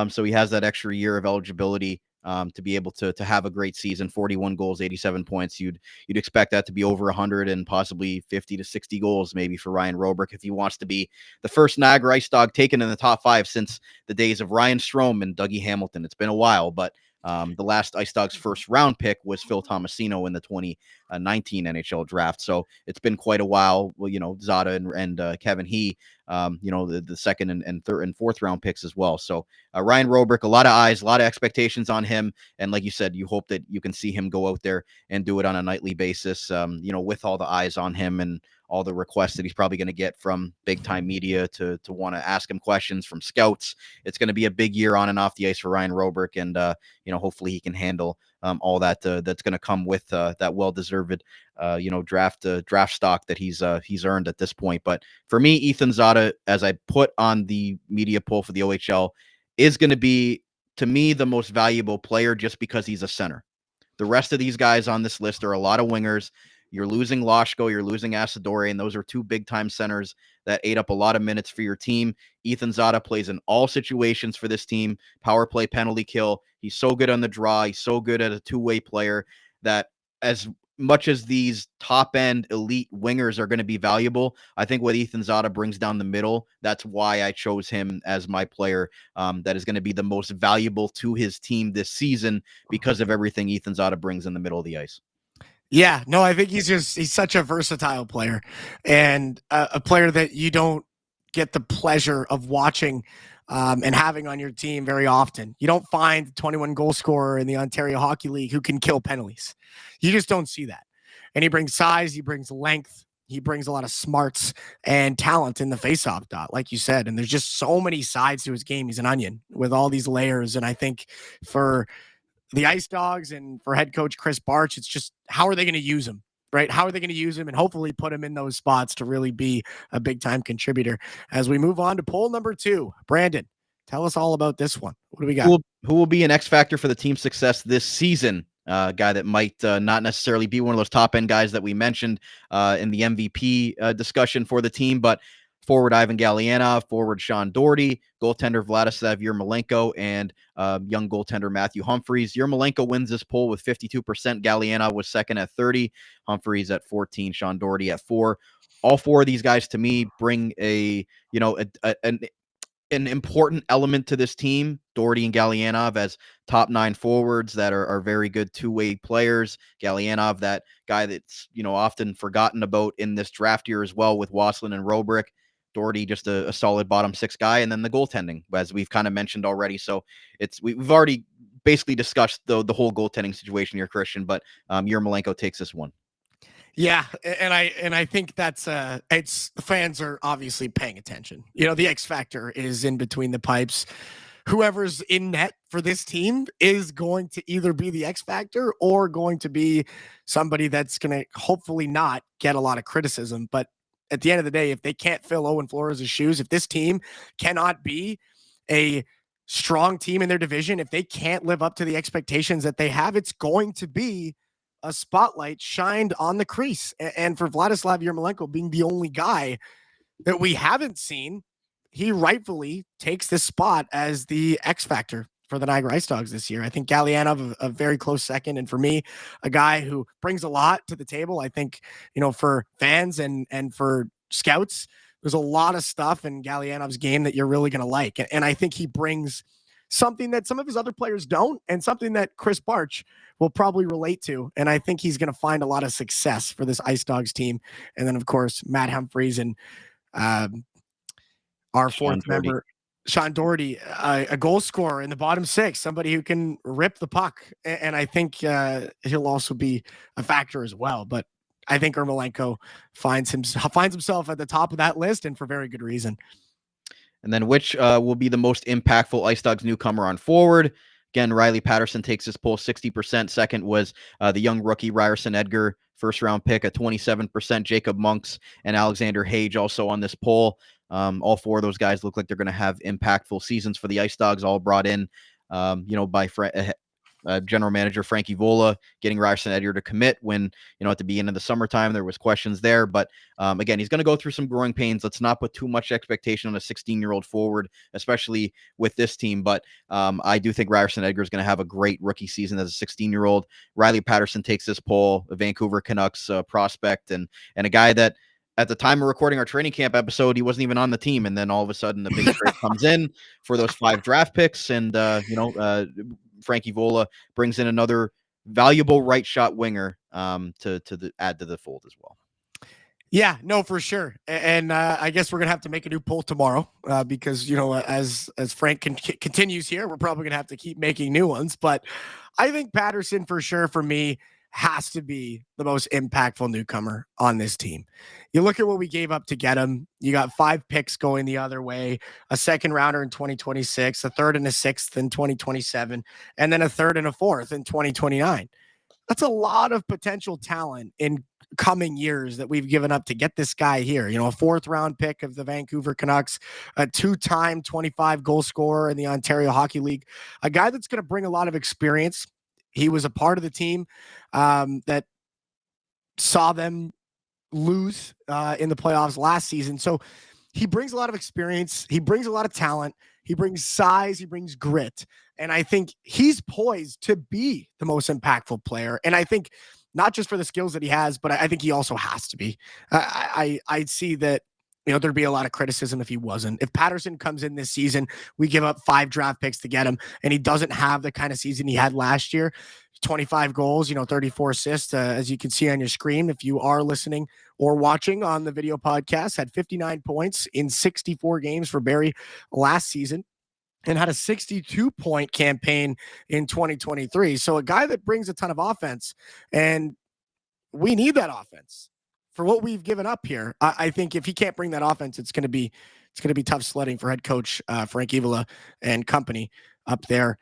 So he has that extra year of eligibility to be able to have a great season. 41 goals, 87 points. You'd expect that to be over 100 and possibly 50 to 60 goals maybe for Ryan Robrick if he wants to be the first Niagara IceDog taken in the top 5 since the days of Ryan Strome and Dougie Hamilton. It's been a while, but the last IceDogs first round pick was Phil Tomasino in the 2019 NHL draft. So it's been quite a while. Well, Zada and Kevin He, the second and third and fourth round picks as well. So Ryan Robrick, a lot of eyes, a lot of expectations on him. And like you said, you hope that you can see him go out there and do it on a nightly basis, with all the eyes on him and all the requests that he's probably going to get from big time media to want to ask him questions from scouts. It's going to be a big year on and off the ice for Ryan Robrick. And, hopefully he can handle all that that's going to come with that well-deserved, draft stock that he's earned at this point. But for me, Ethan Zada, as I put on the media poll for the OHL, is going to be, to me, the most valuable player just because he's a center. The rest of these guys on this list are a lot of wingers. You're losing Loshko, you're losing Asadori, and those are 2 big-time centers that ate up a lot of minutes for your team. Ethan Zada plays in all situations for this team, power play, penalty kill. He's so good on the draw. He's so good at a two-way player that as much as these top-end elite wingers are going to be valuable, I think what Ethan Zada brings down the middle, that's why I chose him as my player that is going to be the most valuable to his team this season because of everything Ethan Zada brings in the middle of the ice. Yeah, no, I think he's such a versatile player and a player that you don't get the pleasure of watching and having on your team very often. You don't find the 21 goal scorer in the Ontario Hockey League who can kill penalties. You just don't see that. And he brings size, he brings length, he brings a lot of smarts and talent in the faceoff dot, like you said. And there's just so many sides to his game. He's an onion with all these layers. And I think for the IceDogs and for head coach Chris Barch, it's just how are they going to use him, right? How are they going to use him and hopefully put him in those spots to really be a big time contributor as we move on to poll number 2. Brandon, tell us all about this one. What do we got? Who will be an X factor for the team's success this season? Guy that might not necessarily be one of those top end guys that we mentioned in the MVP discussion for the team, but forward Ivan Galianov, forward Sean Doherty, goaltender Vladislav Yermolenko, and young goaltender Matthew Humphreys. Yermolenko wins this poll with 52%. Galianov was second at 30. Humphreys at 14. Sean Doherty at 4. All 4 of these guys, to me, bring an important element to this team. Doherty and Galianov as top 9 forwards that are very good two-way players. Galianov, that guy that's often forgotten about in this draft year as well with Wasselin and Robrick. Doherty, just a solid bottom 6 guy, and then the goaltending, as we've kind of mentioned already. So we've already basically discussed the whole goaltending situation here, Christian, but Yarmolenko takes this one. Yeah, and I think that's it's the fans are obviously paying attention. The X factor is in between the pipes. Whoever's in net for this team is going to either be the X factor or going to be somebody that's going to hopefully not get a lot of criticism. But at the end of the day, if they can't fill Owen Flores' shoes, if this team cannot be a strong team in their division, if they can't live up to the expectations that they have, it's going to be a spotlight shined on the crease. And for Vladislav Yarmolenko being the only guy that we haven't seen, he rightfully takes this spot as the X factor for the Niagara IceDogs this year. I think Galyanov a very close second. And for me, a guy who brings a lot to the table. I think, for fans and for scouts, there's a lot of stuff in Galyanov's game that you're really going to like. And I think he brings something that some of his other players don't, and something that Chris Barch will probably relate to. And I think he's going to find a lot of success for this IceDogs team. And then, of course, Matt Humphreys and our fourth member, Sean Doherty, a goal scorer in the bottom six, somebody who can rip the puck. And I think he'll also be a factor as well. But I think Yarmolenko finds himself at the top of that list, and for very good reason. And then which will be the most impactful IceDogs newcomer on forward? Again, Riley Patterson takes this poll 60%. Second was the young rookie Ryerson Edgar, first-round pick at 27%. Jacob Monks and Alexander Hage also on this poll. All four of those guys look like they're going to have impactful seasons for the IceDogs, all brought in, by general manager Frank Evola, getting Ryerson Edgar to commit when, at the beginning of the summertime, there was questions there. But again, he's going to go through some growing pains. Let's not put too much expectation on a 16-year-old forward, especially with this team. But I do think Ryerson Edgar is going to have a great rookie season as a 16-year-old. Riley Patterson takes this poll, a Vancouver Canucks prospect, and a guy that, at the time of recording our training camp episode, he wasn't even on the team. And then all of a sudden the big trade comes in for those 5 draft picks. And, Frank Evola brings in another valuable right shot winger to add to the fold as well. Yeah, no, for sure. And I guess we're going to have to make a new poll tomorrow because, as Frank continues here, we're probably going to have to keep making new ones. But I think Patterson, for sure, for me, has to be the most impactful newcomer on this team. You look at what we gave up to get him. You got 5 picks going the other way, a second rounder in 2026, a third and a sixth in 2027, and then a third and a fourth in 2029. That's a lot of potential talent in coming years that we've given up to get this guy here. A 4th round pick of the Vancouver Canucks, a 2-time 25 goal scorer in the Ontario Hockey League, a guy that's going to bring a lot of experience. He was a part of the team that saw them lose in the playoffs last season. So he brings a lot of experience. He brings a lot of talent. He brings size. He brings grit. And I think he's poised to be the most impactful player. And I think not just for the skills that he has, but I think he also has to be. I'd see that, there'd be a lot of criticism if he wasn't. If Patterson comes in this season, we give up 5 draft picks to get him, and he doesn't have the kind of season he had last year, 25 goals, 34 assists, as you can see on your screen. If you are listening or watching on the video podcast, had 59 points in 64 games for Barrie last season and had a 62-point campaign in 2023. So a guy that brings a ton of offense, and we need that offense. For what we've given up here, I think if he can't bring that offense, it's going to be tough sledding for head coach Frank Evola and company up there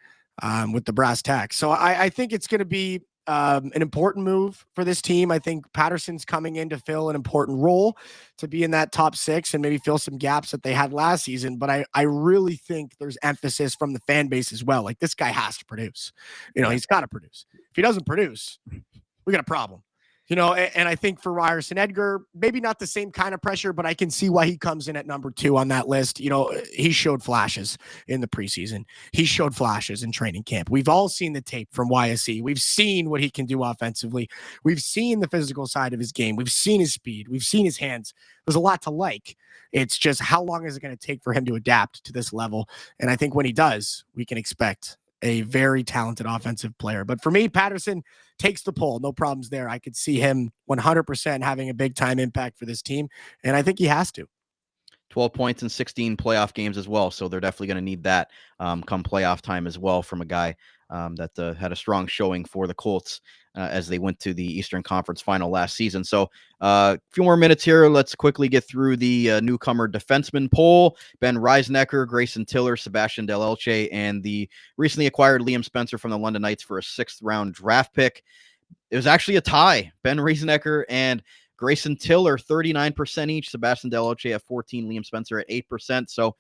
with the brass tacks. So I think it's going to be an important move for this team. I think Patterson's coming in to fill an important role, to be in that top 6 and maybe fill some gaps that they had last season. But I really think there's emphasis from the fan base as well. Like, this guy has to produce. He's got to produce. If he doesn't produce, we got a problem. And I think for Ryerson Edgar, maybe not the same kind of pressure, but I can see why he comes in at number 2 on that list. He showed flashes in the preseason. He showed flashes in training camp. We've all seen the tape from YSE. We've seen what he can do offensively. We've seen the physical side of his game. We've seen his speed. We've seen his hands. There's a lot to like. It's just, how long is it going to take for him to adapt to this level? And I think when he does, we can expect a very talented offensive player. But for me, Patterson takes the poll. No problems there. I could see him 100% having a big time impact for this team. And I think he has to. 12 points in 16 playoff games as well. So they're definitely going to need that come playoff time as well from a guy that had a strong showing for the Colts as they went to the Eastern Conference final last season. So a few more minutes here. Let's quickly get through the newcomer defenseman poll. Ben Riesenecker, Grayson Tiller, Sebastian Del Elche, and the recently acquired Liam Spencer from the London Knights for a 6th-round draft pick. It was actually a tie. Ben Riesenecker and Grayson Tiller, 39% each. Sebastian Del Elche at 14%. Liam Spencer at 8%. So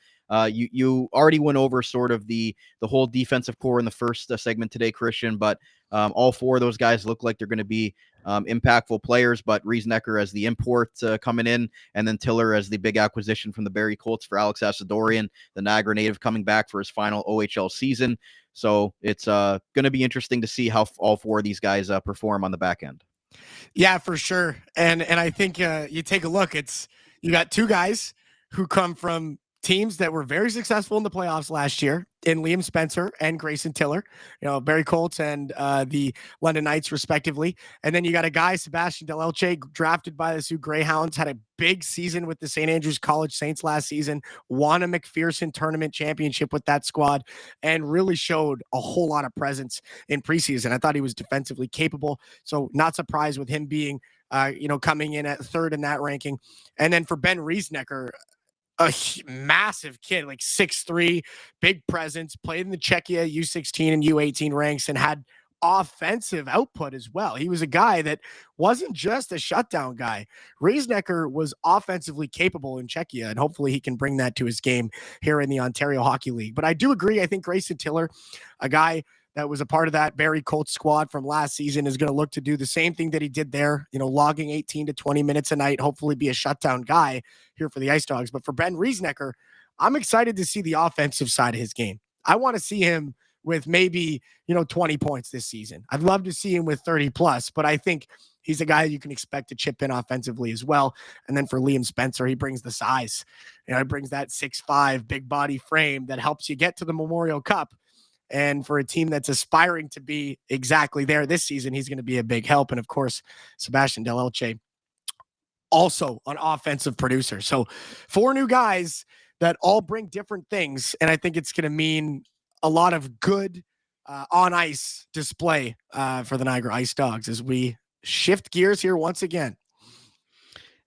you already went over sort of the whole defensive core in the first segment today, Christian. But all 4 of those guys look like they're going to be impactful players. But Riesenecker as the import coming in, and then Tiller as the big acquisition from the Barrie Colts for Alex Asadorian, the Niagara native, coming back for his final OHL season. So it's going to be interesting to see how all 4 of these guys perform on the back end. Yeah, for sure. And I think you take a look, you got 2 guys who come from teams that were very successful in the playoffs last year in Liam Spencer and Grayson Tiller, Barrie Colts and the London Knights respectively. And then you got a guy, Sebastian Del Elche, drafted by the Sioux Greyhounds, had a big season with the St. Andrews College Saints last season, won a McPherson tournament championship with that squad, and really showed a whole lot of presence in preseason. I thought he was defensively capable, so not surprised with him being, coming in at 3rd in that ranking. And then for Ben Riesenecker, a massive kid, like 6'3", big presence, played in the Czechia U16 and U18 ranks, and had offensive output as well. He was a guy that wasn't just a shutdown guy. Riesenecker was offensively capable in Czechia, and hopefully he can bring that to his game here in the Ontario Hockey League. But I do agree. I think Grayson Tiller, a guy that was a part of that Barrie Colts squad from last season, is going to look to do the same thing that he did there, logging 18 to 20 minutes a night, hopefully be a shutdown guy here for the IceDogs. But for Ben Riesenecker, I'm excited to see the offensive side of his game. I want to see him with maybe, 20 points this season. I'd love to see him with 30 plus, but I think he's a guy you can expect to chip in offensively as well. And then for Liam Spencer, he brings the size. He brings that 6'5", big body frame that helps you get to the Memorial Cup. And for a team that's aspiring to be exactly there this season, he's going to be a big help. And of course, Sebastian Del Elche, also an offensive producer. So 4 new guys that all bring different things. And I think it's going to mean a lot of good on ice display for the Niagara IceDogs as we shift gears here once again.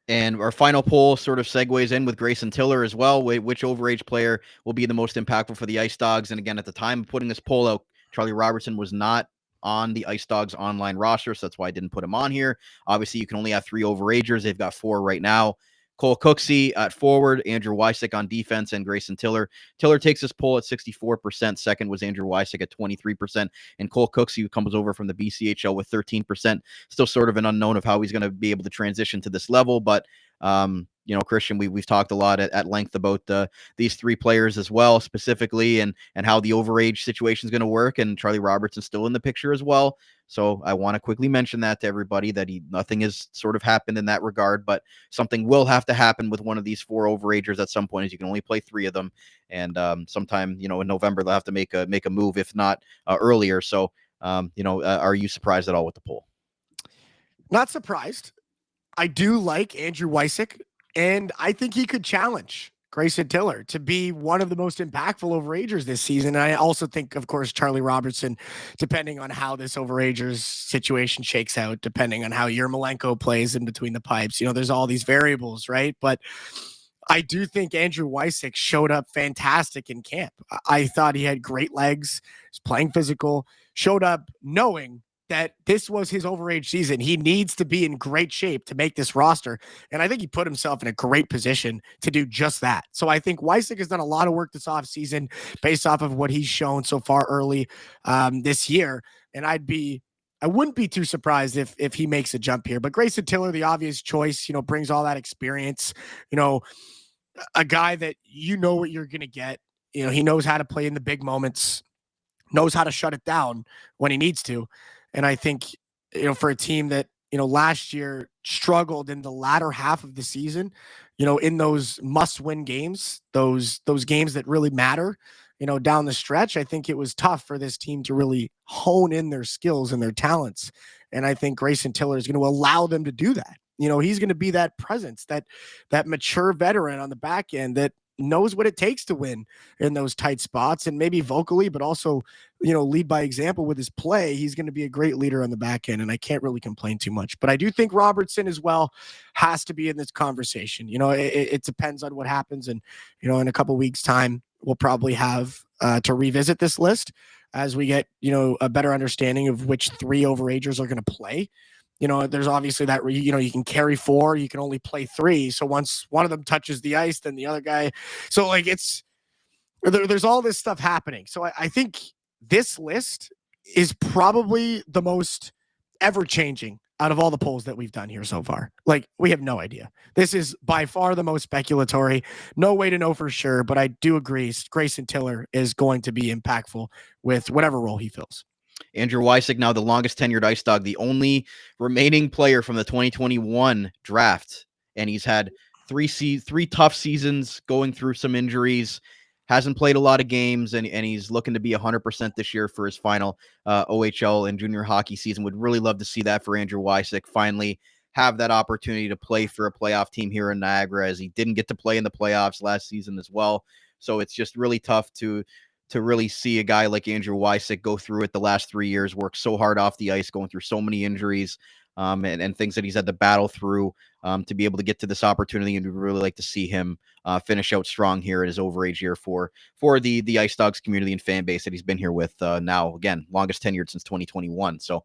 And our final poll sort of segues in with Grayson Tiller as well. Which overage player will be the most impactful for the IceDogs? And again, at the time of putting this poll out, Charlie Robertson was not on the IceDogs online roster, so that's why I didn't put him on here. Obviously, you can only have 3 overagers. They've got 4 right now. Cole Cooksey at forward, Andrew Wysick on defense, and Grayson Tiller. Tiller takes his poll at 64%. Second was Andrew Wysick at 23%. And Cole Cooksey, who comes over from the BCHL with 13%. Still sort of an unknown of how he's going to be able to transition to this level. But, Christian, we've talked a lot at length about these 3 players as well, specifically, and how the overage situation is going to work. And Charlie Robertson's still in the picture as well. So I want to quickly mention that to everybody, that nothing has sort of happened in that regard, but something will have to happen with one of these 4 overagers at some point, as you can only play 3 of them. And sometime, in November, they'll have to make a move, if not earlier. So, are you surprised at all with the poll? Not surprised. I do like Andrew Wysick, and I think he could challenge Grayson Tiller to be one of the most impactful overagers this season. And I also think, of course, Charlie Robertson, depending on how this overagers situation shakes out, depending on how Yermolenko plays in between the pipes, there's all these variables, right? But I do think Andrew Wysick showed up fantastic in camp. I thought he had great legs, was playing physical, showed up knowing that this was his overage season. He needs to be in great shape to make this roster. And I think he put himself in a great position to do just that. So I think Wysick has done a lot of work this offseason based off of what he's shown so far early this year. And I wouldn't be too surprised if he makes a jump here. But Grayson Tiller, the obvious choice, brings all that experience, a guy that what you're going to get. He knows how to play in the big moments, knows how to shut it down when he needs to. And I think, for a team that, last year struggled in the latter half of the season, in those must-win games, those games that really matter, down the stretch, I think it was tough for this team to really hone in their skills and their talents. And I think Grayson Tiller is going to allow them to do that. He's going to be that presence, that mature veteran on the back end that knows what it takes to win in those tight spots, and maybe vocally, but also, lead by example with his play. He's going to be a great leader on the back end, and I can't really complain too much. But I do think Robertson as well has to be in this conversation. It depends on what happens, and in a couple weeks' time, we'll probably have to revisit this list as we get a better understanding of which 3 overagers are going to play. There's obviously that, you can carry 4, you can only play 3. So once one of them touches the ice, then the other guy. So there's all this stuff happening. So I think this list is probably the most ever changing out of all the polls that we've done here so far. We have no idea. This is by far the most speculatory. No way to know for sure, but I do agree Grayson Tiller is going to be impactful with whatever role he fills. Andrew Wysick, now the longest tenured Ice Dog, the only remaining player from the 2021 draft. And he's had 3 tough seasons, going through some injuries, hasn't played a lot of games, and he's looking to be 100% this year for his final OHL and junior hockey season. Would really love to see that for Andrew Wysick, finally have that opportunity to play for a playoff team here in Niagara, as he didn't get to play in the playoffs last season as well. So it's just really tough to really see a guy like Andrew Wysick go through it the last 3 years, work so hard off the ice, going through so many injuries and things that he's had to battle through to be able to get to this opportunity. And we'd really like to see him finish out strong here at his overage year for the Ice Dogs community and fan base that he's been here with now, again, longest tenured since 2021. So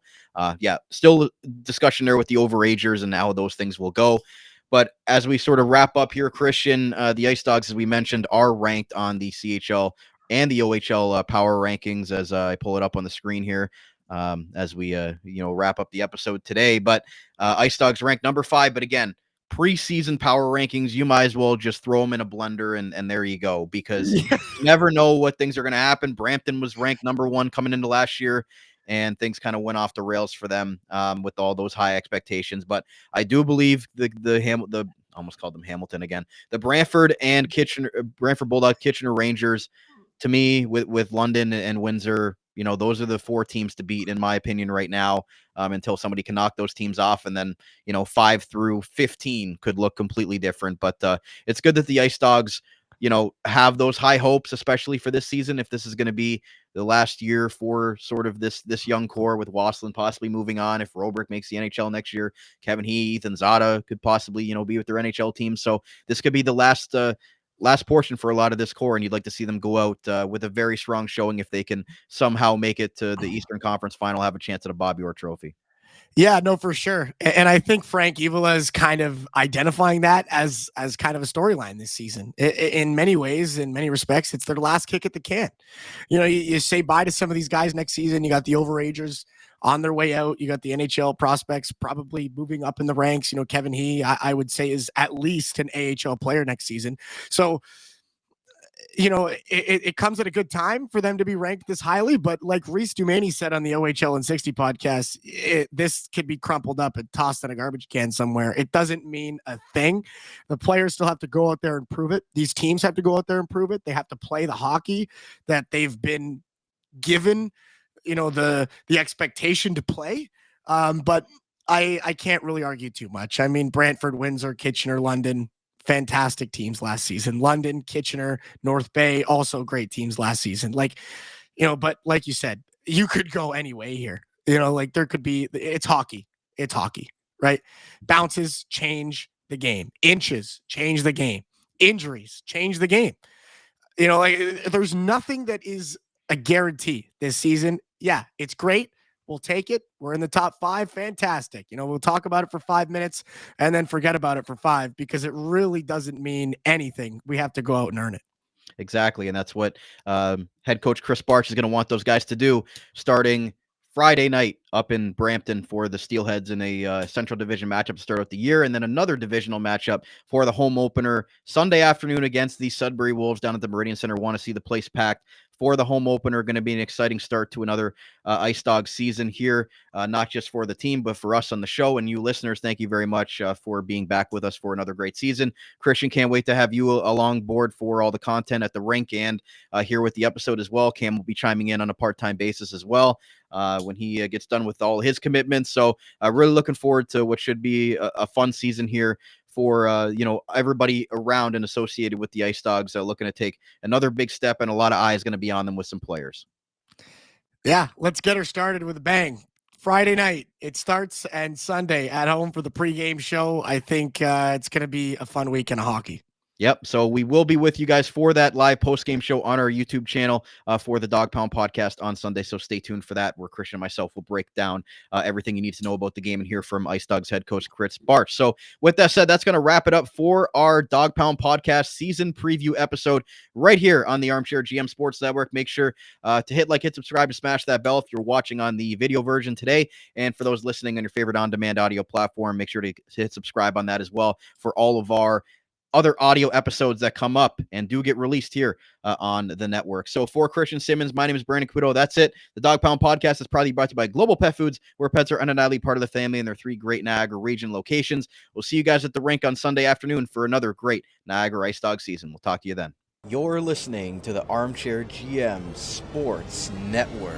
still discussion there with the overagers and how those things will go. But as we sort of wrap up here, Christian, the Ice Dogs, as we mentioned, are ranked on the CHL and the OHL Power Rankings, as I pull it up on the screen here as we wrap up the episode today. But Ice Dogs ranked number 5. But again, preseason Power Rankings, you might as well just throw them in a blender and there you go, because you never know what things are going to happen. Brampton was ranked number 1 coming into last year, and things kind of went off the rails for them with all those high expectations. But I do believe the almost called them Hamilton again, the Brantford Bulldog Kitchener Rangers, to me, with London and Windsor, those are the 4 teams to beat, in my opinion, right now, until somebody can knock those teams off. And then, 5 through 15 could look completely different. But it's good that the Ice Dogs, have those high hopes, especially for this season. If this is going to be the last year for sort of this young core, with Wasselin possibly moving on, if Robrick makes the NHL next year, Kevin He, Ethan Zada could possibly, be with their NHL team. So this could be the last portion for a lot of this core, and you'd like to see them go out with a very strong showing if they can somehow make it to the Eastern Conference Final, have a chance at a Bobby Orr trophy. Yeah, no, for sure. And I think Frank Evola is kind of identifying that as kind of a storyline this season. In many ways, in many respects, it's their last kick at the can. You say bye to some of these guys next season. You got the overagers on their way out. You got the NHL prospects probably moving up in the ranks. Kevin He, I would say, is at least an AHL player next season. So, it comes at a good time for them to be ranked this highly, but like Reese Dumaney said on the OHL and 60 podcast, this could be crumpled up and tossed in a garbage can somewhere. It doesn't mean a thing. The players still have to go out there and prove it. These teams have to go out there and prove it. They have to play the hockey that they've been given, the expectation to play. But I can't really argue too much. I mean, Brantford, Windsor, Kitchener, London, fantastic teams last season. London, Kitchener, North Bay, also great teams last season. But like you said, you could go any way here. There could be, it's hockey, right? Bounces change the game. Inches change the game. Injuries change the game. There's nothing that is a guarantee this season. Yeah, it's great. We'll take it. We're in the top 5. Fantastic. We'll talk about it for 5 minutes and then forget about it for 5, because it really doesn't mean anything. We have to go out and earn it. Exactly. And that's what head coach Chris Barch is going to want those guys to do starting Friday night up in Brampton for the Steelheads in a Central Division matchup to start out the year, and then another divisional matchup for the home opener Sunday afternoon against the Sudbury Wolves down at the Meridian Center. Want to see the place packed for the home opener. Going to be an exciting start to another Ice Dogs season here, not just for the team, but for us on the show. And you listeners, thank you very much for being back with us for another great season. Christian, can't wait to have you along board for all the content at the rink and here with the episode as well. Cam will be chiming in on a part-time basis as well. when he gets done with all his commitments. So really looking forward to what should be a fun season here for everybody around and associated with the IceDogs, looking to take another big step, and a lot of eyes going to be on them with some players. Yeah, let's get her started with a bang. Friday night it starts, and Sunday at home for the pregame show. I think it's going to be a fun weekend of hockey. Yep. So we will be with you guys for that live post-game show on our YouTube channel for the Dog Pound podcast on Sunday. So stay tuned for that, where Christian and myself will break down everything you need to know about the game and hear from IceDogs head coach Chris Barch. So with that said, that's going to wrap it up for our Dog Pound podcast season preview episode right here on the Armchair GM Sports Network. Make sure to hit subscribe, and smash that bell if you're watching on the video version today. And for those listening on your favorite on-demand audio platform, make sure to hit subscribe on that as well for all of our other audio episodes that come up and do get released here on the network. So for Christian Simmons, my name is Brandon Caputo. That's it. The Dog Pound podcast is proudly brought to you by Global Pet Foods, where pets are undeniably part of the family, and their 3 great Niagara region locations. We'll see you guys at the rink on Sunday afternoon for another great Niagara IceDog season. We'll talk to you then. You're listening to the Armchair GM Sports Network.